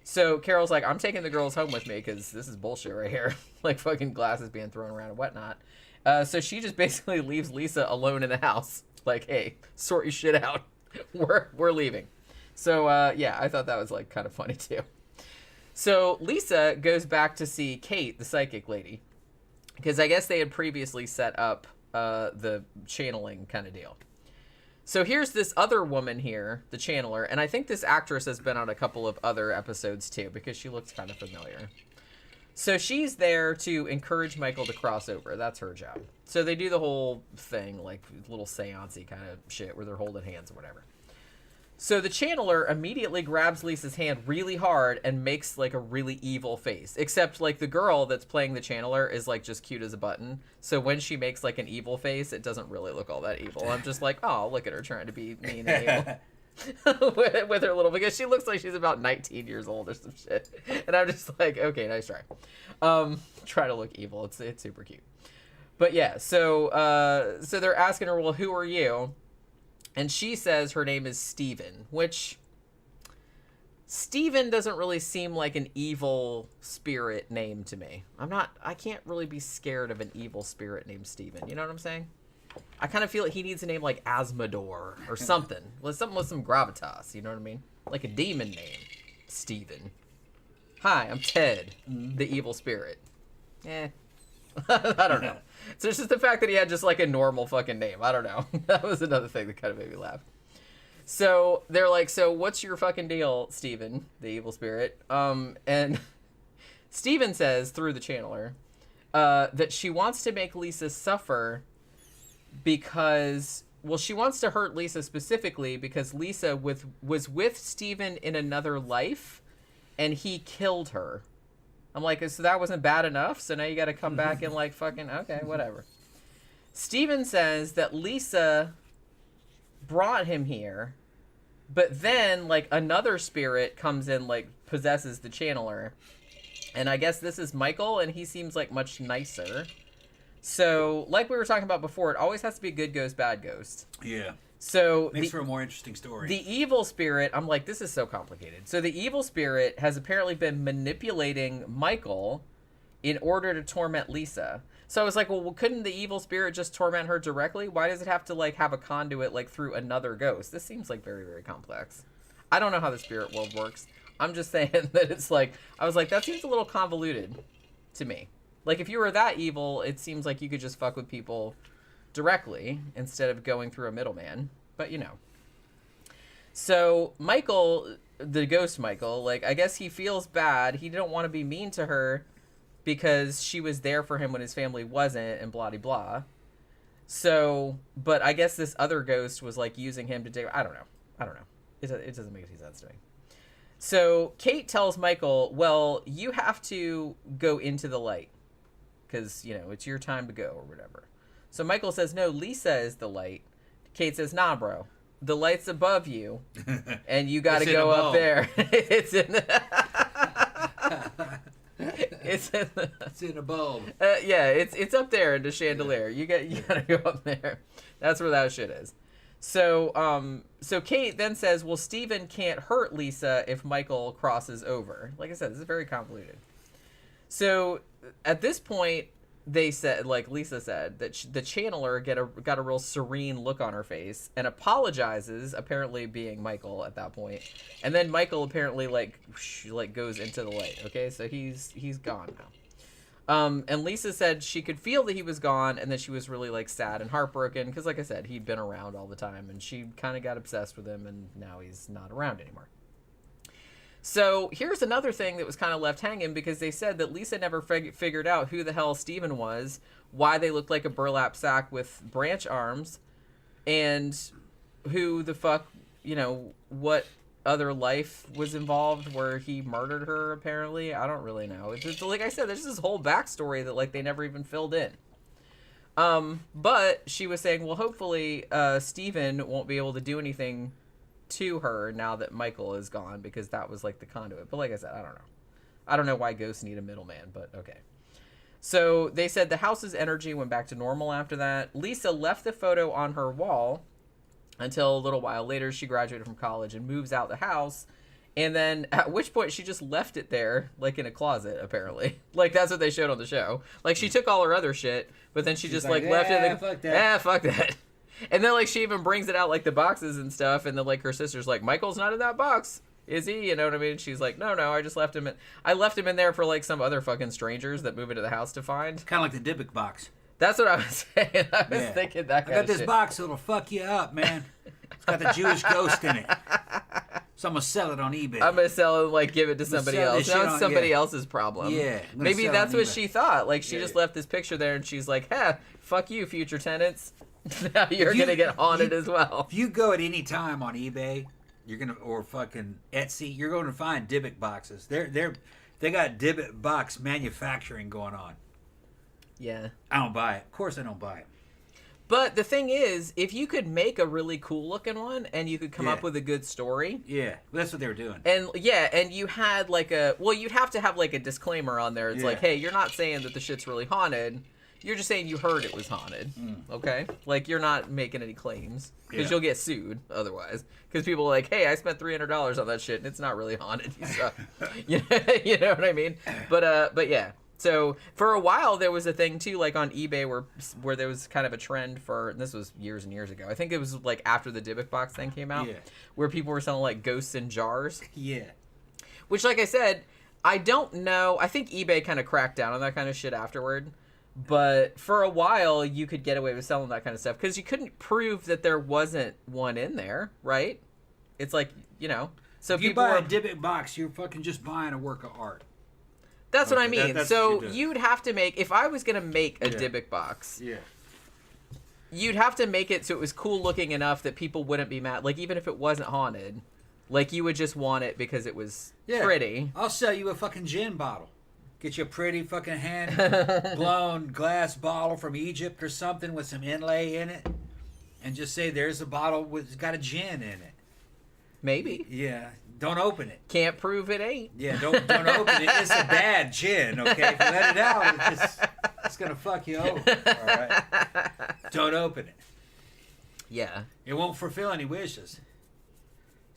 So Carol's like, I'm taking the girls home with me because this is bullshit right here. Like fucking glasses being thrown around and whatnot. So she just basically leaves Lisa alone in the house. Like, hey, sort your shit out. We're leaving. So, yeah, I thought that was like kind of funny too. So Lisa goes back to see Kate, the psychic lady. Because I guess they had previously set up the channeling kind of deal. So here's this other woman here, the channeler, and I think this actress has been on a couple of other episodes too, because she looks kind of familiar. So she's there to encourage Michael to cross over. That's her job. So they do the whole thing, like little seance-y kind of shit where they're holding hands or whatever. So the channeler immediately grabs Lisa's hand really hard and makes like a really evil face. Except like the girl that's playing the channeler is like just cute as a button. So when she makes like an evil face, it doesn't really look all that evil. I'm just like, oh, look at her trying to be mean and evil. with her little, because she looks like she's about 19 years old or some shit. And I'm just like, okay, nice try. Try to look evil. It's super cute. But yeah, so they're asking her, well, who are you? And she says her name is Steven, which Steven doesn't really seem like an evil spirit name to me. I can't really be scared of an evil spirit named Steven. You know what I'm saying? I kind of feel like he needs a name like Asmodor or something. Something with some gravitas, you know what I mean? Like a demon name. Steven. Hi, I'm Ted, the evil spirit. I don't know. So it's just the fact that he had just like a normal fucking name. I don't know. That was another thing that kind of made me laugh. So they're like, so what's your fucking deal, Steven, the evil spirit? And Steven says through the channeler that she wants to make Lisa suffer because, well, she wants to hurt Lisa specifically because Lisa was with Steven in another life and he killed her. I'm like, so that wasn't bad enough? So now you got to come back and like fucking, okay, whatever. Steven says that Lisa brought him here, but then like another spirit comes in, like possesses the channeler. And I guess this is Michael, and he seems like much nicer. So like we were talking about before, it always has to be good ghost, bad ghost. Yeah. So makes for a more interesting story. The evil spirit, I'm like, this is so complicated. So the evil spirit has apparently been manipulating Michael in order to torment Lisa. So I was like, well, couldn't the evil spirit just torment her directly? Why does it have to like have a conduit like through another ghost? This seems like very, very complex. I don't know how the spirit world works. I'm just saying that it's like, I was like, that seems a little convoluted to me. Like if you were that evil, it seems like you could just fuck with people directly instead of going through a middleman, but you know. So Michael, the ghost Michael, like I guess he feels bad. He didn't want to be mean to her because she was there for him when his family wasn't, and blah de blah. So, but I guess this other ghost was like using him to do, I don't know. It doesn't make any sense to me. So Kate tells Michael, well, you have to go into the light because, you know, it's your time to go or whatever. So Michael says, no, Lisa is the light. Kate says, nah, bro. The light's above you, and you got to go up there. It's in it's in a bulb. Yeah, it's up there in the chandelier. You got to go up there. That's where that shit is. So Kate then says, well, Steven can't hurt Lisa if Michael crosses over. Like I said, this is very convoluted. So at this point, they said, like Lisa said, that the channeler got a real serene look on her face and apologizes, apparently being Michael at that point. And then Michael apparently like goes into the light. Okay, so he's gone now. And Lisa said she could feel that he was gone and that she was really like sad and heartbroken because, like I said, he'd been around all the time and she kind of got obsessed with him and now he's not around anymore. So here's another thing that was kind of left hanging because they said that Lisa never figured out who the hell Steven was, why they looked like a burlap sack with branch arms, and who the fuck, what other life was involved where he murdered her, apparently. I don't really know. It's like I said, there's this whole backstory that like they never even filled in. But she was saying, well, hopefully Steven won't be able to do anything to her now that Michael is gone because that was like the conduit. But like I said, I don't know. I don't know why ghosts need a middleman, but okay. So they said the house's energy went back to normal after that. Lisa left the photo on her wall until a little while later she graduated from college and moves out the house. And then at which point she just left it there, like in a closet, apparently. Like that's what they showed on the show. Like she took all her other shit, but then she's just like left it. Fuck that. Fuck that. And then, like, she even brings it out, like, the boxes and stuff. And then, like, her sister's like, Michael's not in that box, is he? You know what I mean? She's like, no, I just left him I left him in there for, like, some other fucking strangers that move into the house to find. Kind of like the Dybbuk box. That's what I was saying. I was thinking that kind of shit. I got this box that'll fuck you up, man. It's got the Jewish ghost in it. So I'm going to sell it on eBay. I'm going to sell it, like, give it to somebody else. Now it's somebody else's problem. Yeah. Maybe that's what she thought. Like, she just left this picture there, and she's like, fuck you, future tenants. Now you're going to get haunted as well. If you go at any time on eBay, or fucking Etsy, you're going to find Dybbuk boxes. They got Dybbuk box manufacturing going on. Yeah. I don't buy it. Of course I don't buy it. But the thing is, if you could make a really cool looking one and you could come up with a good story. Yeah, that's what they were doing. And and you had like you'd have to have like a disclaimer on there. It's like, hey, you're not saying that the shit's really haunted. You're just saying you heard it was haunted, okay? Like, you're not making any claims, because you'll get sued otherwise. Because people are like, hey, I spent $300 on that shit, and it's not really haunted. You know what I mean? But yeah. So, for a while, there was a thing, too, like, on eBay where there was kind of a trend for, and this was years and years ago. I think it was, like, after the Dybbuk box thing came out, where people were selling, like, ghosts in jars. Yeah. Which, like I said, I don't know. I think eBay kind of cracked down on that kind of shit afterward. But for a while, you could get away with selling that kind of stuff because you couldn't prove that there wasn't one in there, right? It's like, So if you buy a Dybbuk box, you're fucking just buying a work of art. That's what I mean. That's so you'd have to make, if I was going to make a Dybbuk box, you'd have to make it so it was cool looking enough that people wouldn't be mad. Like, even if it wasn't haunted, like, you would just want it because it was pretty. I'll sell you a fucking gin bottle. Get you a pretty fucking hand-blown glass bottle from Egypt or something with some inlay in it. And just say, there's a bottle it's got a gin in it. Maybe. Yeah. Don't open it. Can't prove it ain't. Yeah, don't open it. It's a bad gin, okay? If you let it out, it's going to fuck you over. All right? Don't open it. Yeah. It won't fulfill any wishes.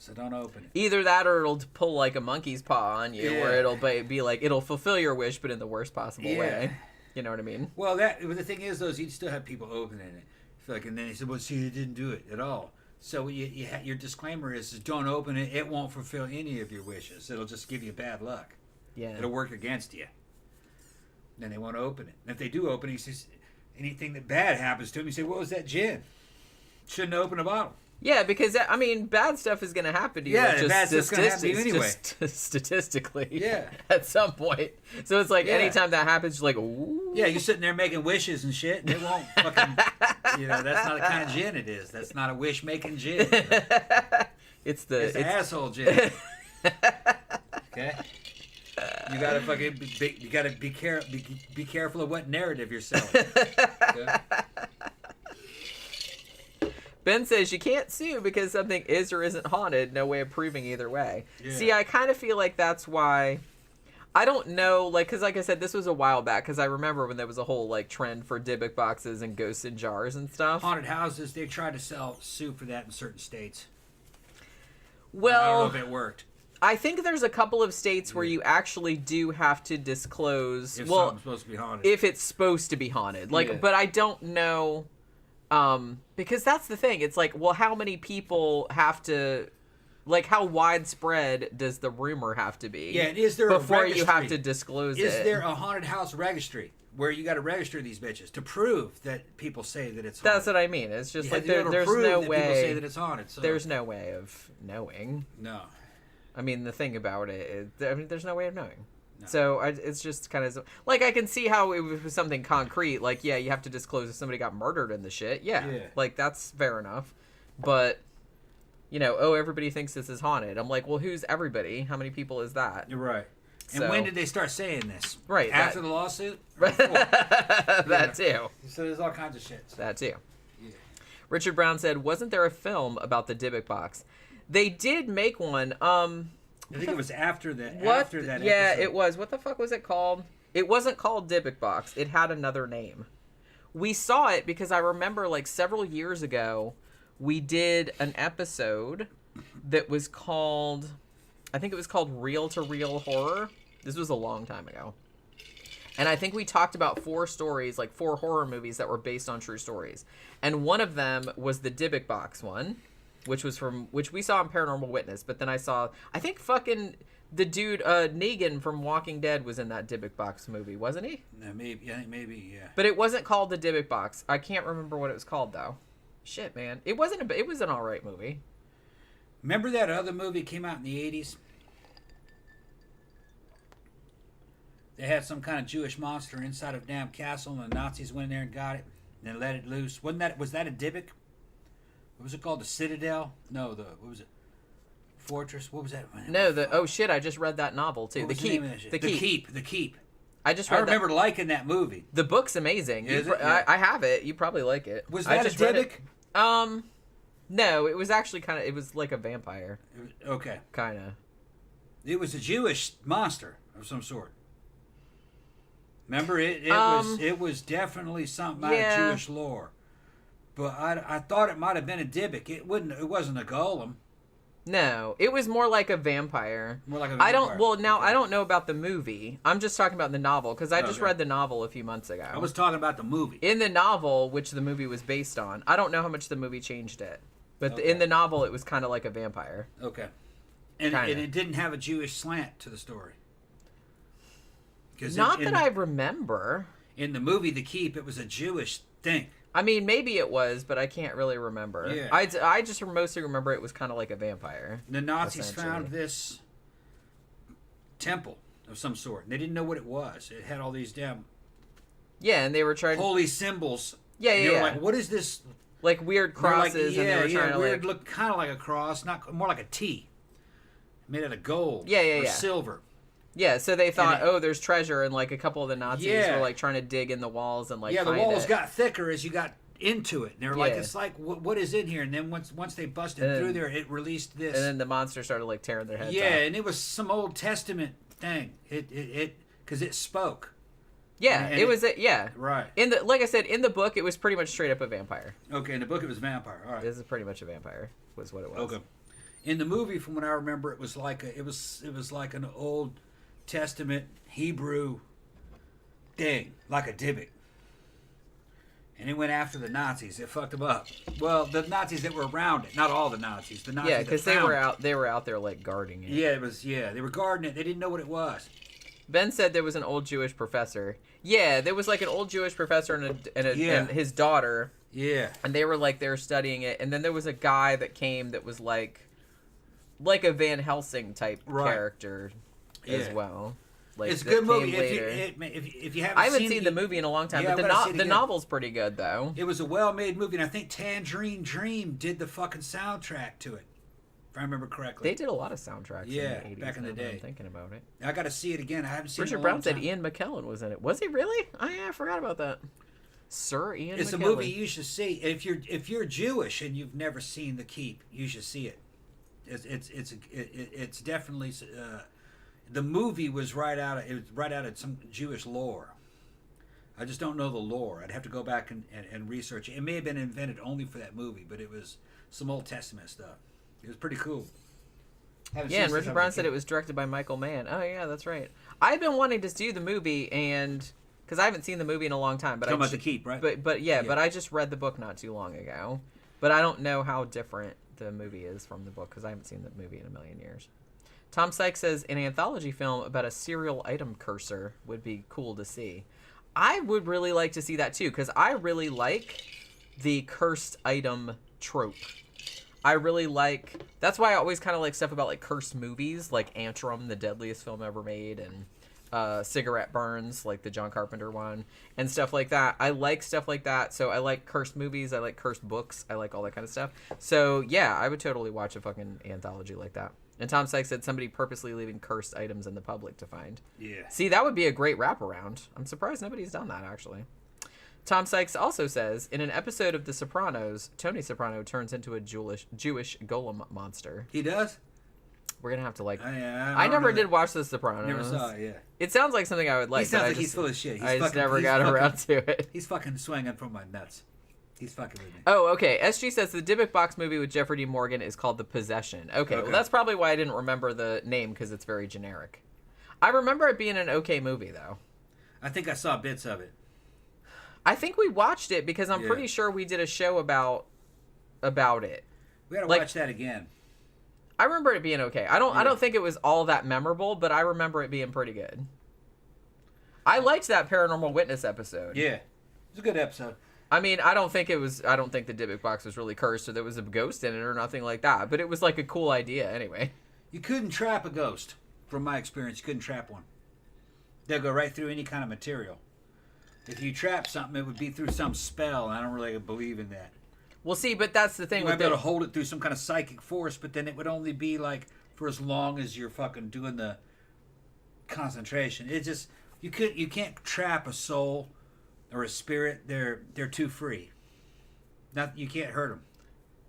So don't open it. Either that or it'll pull like a monkey's paw on you, where it'll be like, it'll fulfill your wish, but in the worst possible way. You know what I mean? Well, the thing is, though, is you'd still have people opening it. And then he said, well, see, you didn't do it at all. So your disclaimer is don't open it. It won't fulfill any of your wishes. It'll just give you bad luck. Yeah. It'll work against you. Then they won't open it. And if they do open it, he says, anything that bad happens to him, you say, what was that gin? Shouldn't open a bottle. Yeah, because, I mean, bad stuff is going to happen to you. Yeah, bad stuff's going to happen to you anyway. Just statistically. At some point. So it's like, anytime that happens, you're like, ooh. Yeah, you're sitting there making wishes and shit, and it won't fucking, that's not the kind of gin it is. That's not a wish-making gin. It's asshole gin. Okay? You gotta fucking be careful of what narrative you're selling. Okay? Ben says you can't sue because something is or isn't haunted. No way of proving either way. Yeah. See, I kind of feel like that's why. I don't know, like, because like I said, this was a while back, because I remember when there was a whole, like, trend for Dybbuk boxes and ghosts in jars and stuff. Haunted houses, they tried to sue for that in certain states. Well, I don't know if it worked. I think there's a couple of states where you actually do have to disclose. If something's supposed to be haunted. If it's supposed to be haunted. Like, but I don't know. Because that's the thing. It's like, well, how many people have to, like, how widespread does the rumor have to be? Yeah, and is there before a registry? you have to disclose it? Is there a haunted house registry where you got to register these bitches to prove that people say that it's haunted? That's what I mean. It's just like there's no that way. People say that it's haunted. So. There's no way of knowing. No. I mean, the thing about it is, I mean, there's no way of knowing. No. So it's just kind of like, I can see how it was something concrete. Like, yeah, you have to disclose if somebody got murdered in the shit. Yeah. Like, that's fair enough. But, you know, oh, everybody thinks this is haunted. I'm like, well, who's everybody? How many people is that? You're right. And when did they start saying this? Right. After the lawsuit? That too. So there's all kinds of shit. That too. Yeah. Richard Brown said, wasn't there a film about the Dybbuk box? They did make one. I think it was after that. What? After that yeah, episode. it was. What the fuck was it called? It wasn't called Dybbuk box. It had another name. We saw it because I remember, like, several years ago, we did an episode that was called, I think it was called Reel to Reel Horror. This was a long time ago. And I think we talked about 4 stories, like 4 horror movies that were based on true stories. And one of them was the Dybbuk box one, which we saw in Paranormal Witness. But then I think fucking the dude, Negan from Walking Dead was in that Dybbuk box movie, wasn't he? Maybe, I think maybe, yeah. But it wasn't called the Dybbuk box. I can't remember what it was called, though. Shit, man. It was an alright movie. Remember that other movie came out in the 80s? They had some kind of Jewish monster inside of a damn castle, and the Nazis went in there and got it, and then let it loose. Was that a Dybbuk? What was it called? The Citadel? No, what was it? Fortress? What was that? No, oh shit, I just read that novel too. The Keep. The Keep. I just I remember liking that movie. The book's amazing. Is it? Yeah. I have it. You probably like it. Was that a Dybbuk? No, it was actually it was like a vampire. Okay. Kind of. It was a Jewish monster of some sort. Remember, it was definitely something out of Jewish lore. But I thought it might have been a Dybbuk. It wasn't a golem. No, it was more like a vampire. More like a vampire. I don't know about the movie. I'm just talking about the novel, because I just read the novel a few months ago. I was talking about the movie. In the novel, which the movie was based on, I don't know how much the movie changed it. But in the novel, it was kind of like a vampire. Okay. And it didn't have a Jewish slant to the story. Not that I remember. In the movie The Keep, it was a Jewish thing. I mean, maybe it was, but I can't really remember. Yeah. I just mostly remember it was kind of like a vampire. The Nazis found this temple of some sort, and they didn't know what it was. It had all these damn... Yeah, and they were trying... Holy symbols. Yeah. They were like, what is this? Like weird crosses, and they were trying to weird, look kind of like a cross, more like a T. Made out of gold. Or silver. Yeah, so they thought, there's treasure, and like a couple of the Nazis were like trying to dig in the walls and like the find walls got thicker as you got into it. And they were like, it's like, what is in here? And then once they busted through there, it released this. And then the monster started like tearing their heads off. Yeah, and it was some Old Testament thing. Because it spoke. Yeah, and it was yeah. Right. Like I said, in the book, it was pretty much straight up a vampire. Okay, in the book it was vampire. All right. This is pretty much a vampire. Was what it was. Okay. In the movie, from what I remember, it was like it was like an Old Testament Hebrew thing, like a Dybbuk. And it went after the Nazis. It fucked them up. Well, the Nazis that were around it, not all the Nazis. The Nazis. Yeah, because they were out there like guarding it. Yeah, they were guarding it. They didn't know what it was. Ben said there was an old Jewish professor. Yeah, there was like an old Jewish professor and his daughter. Yeah. And they were studying it, and then there was a guy that came that was like a Van Helsing type character as well. Like, it's a good movie. If you I haven't seen the movie in a long time, but the novel's pretty good though. It was a well-made movie, and I think Tangerine Dream did the fucking soundtrack to it. If I remember correctly. They did a lot of soundtracks in the 80s. Back in the day. I'm thinking about it. I got to see it again. I haven't seen it in Richard a Brown long said time. Ian McKellen was in it. Was he really? Oh, yeah, I forgot about that. Sir Ian McKellen. It's a movie you should see. If you're Jewish and you've never seen The Keep, you should see it. It's definitely the movie was right out of some Jewish lore. I just don't know the lore. I'd have to go back and research it. It may have been invented only for that movie, but it was some Old Testament stuff. It was pretty cool. Yeah, and Richard Brown said it was directed by Michael Mann. Oh, yeah, that's right. I've been wanting to do the movie, and because I haven't seen the movie in a long time. But talking about The Keep, right? But I just read the book not too long ago. But I don't know how different the movie is from the book because I haven't seen the movie in a million years. Tom Sykes says an anthology film about a serial item cursor would be cool to see. I would really like to see that too because I really like the cursed item trope. I really like... That's why I always kind of like stuff about like cursed movies, like Antrim, the deadliest film ever made, and Cigarette Burns, like the John Carpenter one, and stuff like that. I like stuff like that. So I like cursed movies. I like cursed books. I like all that kind of stuff. So yeah, I would totally watch a fucking anthology like that. And Tom Sykes said somebody purposely leaving cursed items in the public to find. Yeah. See, that would be a great wraparound. I'm surprised nobody's done that, actually. Tom Sykes also says, in an episode of The Sopranos, Tony Soprano turns into a Jewish golem monster. He does? We're going to have to, like... I never did watch The Sopranos. Never saw it, yeah. It sounds like something I would like. He sounds like he's full of shit. I just never got around to it. He's fucking swinging from my nuts. He's fucking with me. Oh, okay. SG says the Dybbuk box movie with Jeffrey D. Morgan is called The Possession. Okay, well, that's probably why I didn't remember the name, because it's very generic. I remember it being an okay movie, though. I think I saw bits of it. I think we watched it because I'm pretty sure we did a show about it. We gotta watch that again. I remember it being okay. I don't think it was all that memorable, but I remember it being pretty good. I liked that Paranormal Witness episode. Yeah, it was a good episode. I mean, I don't think the Dybbuk box was really cursed or there was a ghost in it or nothing like that, but it was like a cool idea anyway. You couldn't trap a ghost. From my experience, you couldn't trap one. They'll go right through any kind of material. If you trap something, it would be through some spell, and I don't really believe in that. Well, see, but that's the thing. You might be able to hold it through some kind of psychic force, but then it would only be like for as long as you're fucking doing the concentration. It just you can't trap a soul or a spirit. They're too free. You can't hurt them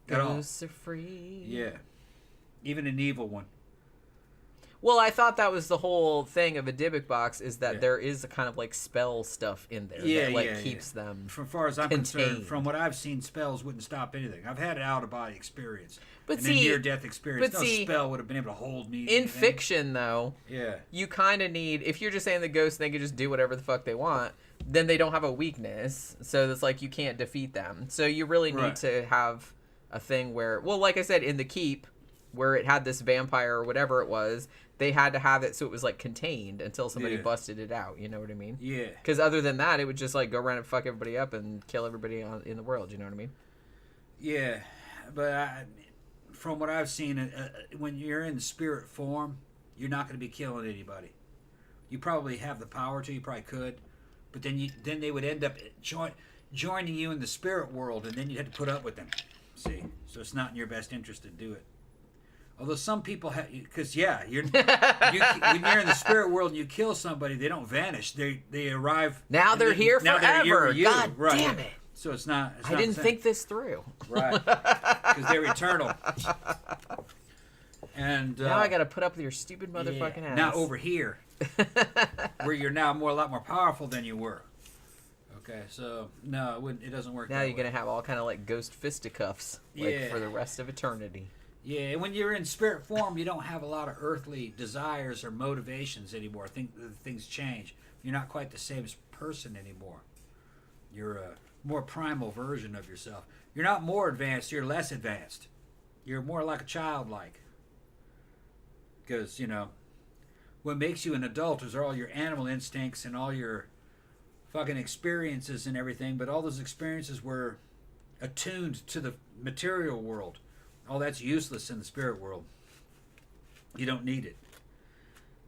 at all. Ghosts are free. Yeah, even an evil one. Well, I thought that was the whole thing of a Dybbuk box is that there is a kind of like spell stuff in there that keeps them From far as I'm concerned, from what I've seen, spells wouldn't stop anything. I've had an out-of-body experience. But a near-death experience. No spell would have been able to hold me. In fiction, though, you kind of need... If you're just saying the ghosts, they can just do whatever the fuck they want, then they don't have a weakness. So it's like you can't defeat them. So you really need to have a thing where... Well, like I said, in The Keep, where it had this vampire or whatever it was... They had to have it so it was, like, contained until somebody busted it out. You know what I mean? Yeah. Because other than that, it would just, like, go around and fuck everybody up and kill everybody in the world. You know what I mean? Yeah. But from what I've seen, when you're in spirit form, you're not going to be killing anybody. You probably have the power to. You probably could. But then they would end up joining you in the spirit world, and then you'd have to put up with them. See? So it's not in your best interest to do it. Although some people have, because when you're in the spirit world and you kill somebody, they don't vanish. They arrive. Now they're here forever. Now they're here with you. God damn it! So it's not. I didn't think this through. Right, because they're eternal. And now I got to put up with your stupid motherfucking ass. Now over here, where you're now a lot more powerful than you were. Okay, so no, it doesn't work. Now you're gonna have all kind of like ghost fisticuffs, for the rest of eternity. Yeah, when you're in spirit form, you don't have a lot of earthly desires or motivations anymore. Things change. You're not quite the same person anymore. You're a more primal version of yourself. You're not more advanced, you're less advanced. You're more like a childlike. Because, what makes you an adult is all your animal instincts and all your fucking experiences and everything, but all those experiences were attuned to the material world. All that's useless in the spirit world. You don't need it.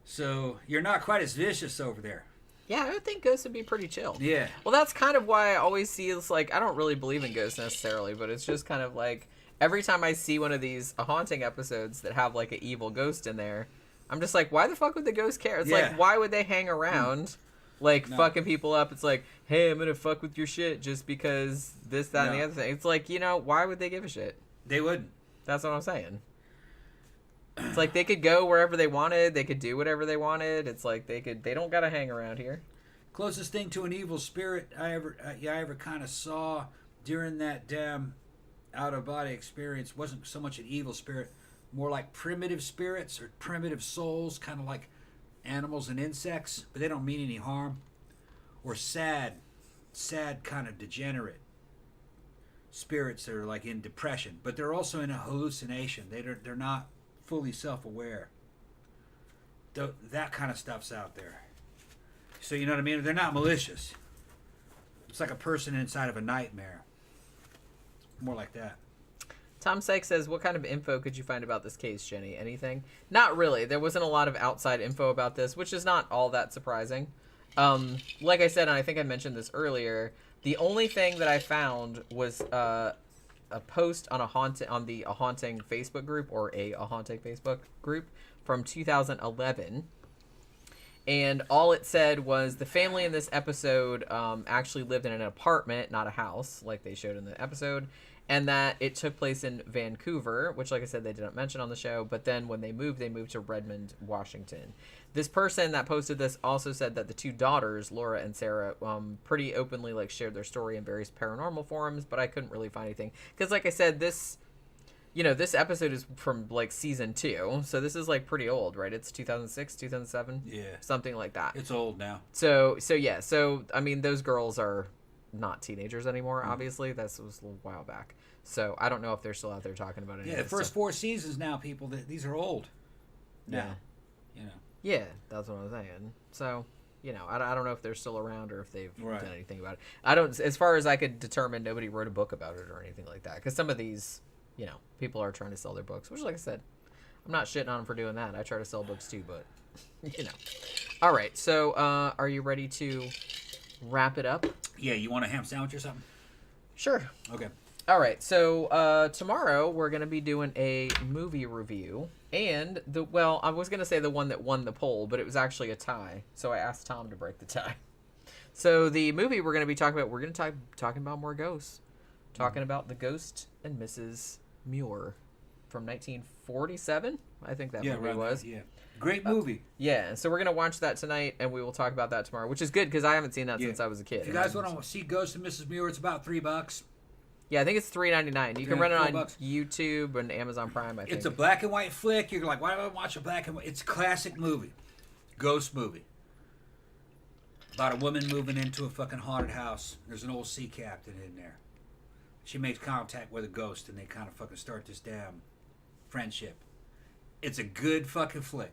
So you're not quite as vicious over there. Yeah, I would think ghosts would be pretty chill. Yeah. Well, that's kind of why I always see it's like, I don't really believe in ghosts necessarily, but it's just kind of like, every time I see one of these haunting episodes that have like an evil ghost in there, I'm just like, why the fuck would the ghost care? It's like, why would they hang around fucking people up? It's like, hey, I'm going to fuck with your shit just because this, that, and the other thing. It's like, why would they give a shit? They wouldn't. That's what I'm saying. It's like they could go wherever they wanted. They could do whatever they wanted. It's like they don't got to hang around here. Closest thing to an evil spirit I ever kind of saw during that damn out-of-body experience wasn't so much an evil spirit, more like primitive spirits or primitive souls, kind of like animals and insects, but they don't mean any harm. Or sad kind of degenerate spirits that are like in depression, but they're also in a hallucination. They're not fully self-aware. That kind of stuff's out there. So you know what I mean? They're not malicious. It's like a person inside of a nightmare. More like that. Tom Sykes says, what kind of info could you find about this case, Jenny? Anything? Not really. There wasn't a lot of outside info about this, which is not all that surprising. Like I said, and I think I mentioned this earlier, the only thing that I found was a post on the A Haunting Facebook group, or a Haunting Facebook group from 2011. And all it said was the family in this episode actually lived in an apartment, not a house, like they showed in the episode, and that it took place in Vancouver, which, like I said, they didn't mention on the show. But then when they moved to Redmond, Washington. This person that posted this also said that the two daughters, Laura and Sarah, pretty openly like shared their story in various paranormal forums, but I couldn't really find anything. Because, like I said, this episode is from like season 2, so this is like pretty old, right? It's 2006, 2007, something like that. It's old now. So I mean, those girls are not teenagers anymore. Obviously, this was a little while back. So I don't know if they're still out there talking about it. Yeah, the first 4 seasons now, people. These are old. Now, Yeah, that's what I'm saying. So, I don't know if they're still around or if they've done anything about it. I don't. As far as I could determine, nobody wrote a book about it or anything like that. Because some of these, people are trying to sell their books, which, like I said, I'm not shitting on them for doing that. I try to sell books too, but All right. So, are you ready to wrap it up? Yeah. You want a ham sandwich or something? Sure. Okay. All right. So, tomorrow we're gonna be doing a movie review, and I was gonna say the one that won the poll, but it was actually a tie. So I asked Tom to break the tie. So the movie we're gonna be talking about, talking about more ghosts, talking about The Ghost and Mrs. Muir from 1947. I think that movie was. Yeah. Great movie. Yeah, so we're going to watch that tonight, and we will talk about that tomorrow, which is good because I haven't seen that since I was a kid. If you guys want to see Ghost and Mrs. Muir, it's about $3. Yeah, I think it's $3.99. You can rent it on YouTube and Amazon Prime, I think. It's a black and white flick. You're like, why do I watch a black and white? It's a classic movie. Ghost movie. About a woman moving into a fucking haunted house. There's an old sea captain in there. She makes contact with a ghost, and they kind of fucking start this damn friendship. It's a good fucking flick.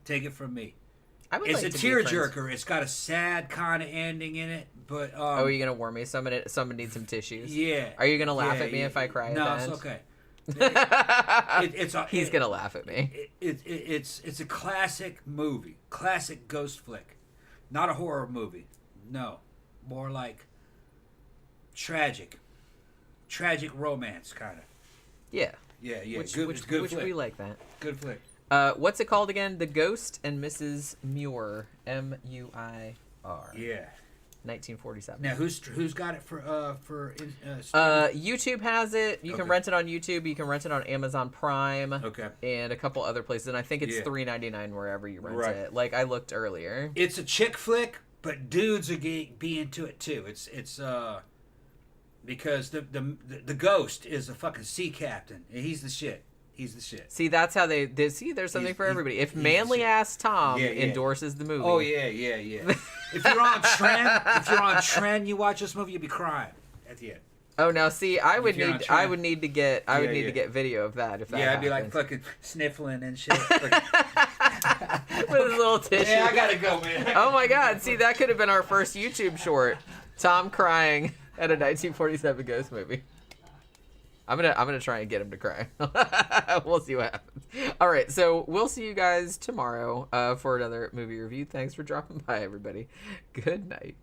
Take it from me. It's a tearjerker. It's got a sad kind of ending in it, but oh, are you gonna warn me? Someone needs some tissues. Yeah. Are you gonna laugh at me if I cry? No, at the end? It's okay. He's gonna laugh at me. It's a classic movie, classic ghost flick, not a horror movie. No, more like tragic romance kind of. Yeah. Yeah. Which good flick. we like that. Good flick. What's it called again? The Ghost and Mrs. Muir. M-U-I-R. Yeah. 1947. Now, who's got it for YouTube has it. You can rent it on YouTube. You can rent it on Amazon Prime. Okay. And a couple other places. And I think it's $3.99 wherever you rent it. Like I looked earlier. It's a chick flick, but dudes are be into it too. It's because the ghost is a fucking sea captain. He's the shit. See, that's how they there's something for everybody. If manly ass Tom endorses the movie. Oh yeah. If you're on trend, you watch this movie, you'll be crying at the end. Oh, now see, I would need to get video of that. If that I'd be like fucking sniffling and shit. With a little tissue. Yeah, I gotta go, man. Oh my God! See, that could have been our first YouTube short. Tom crying at a 1947 ghost movie. I'm gonna try and get him to cry. We'll see what happens. All right, so we'll see you guys tomorrow for another movie review. Thanks for dropping by, everybody. Good night.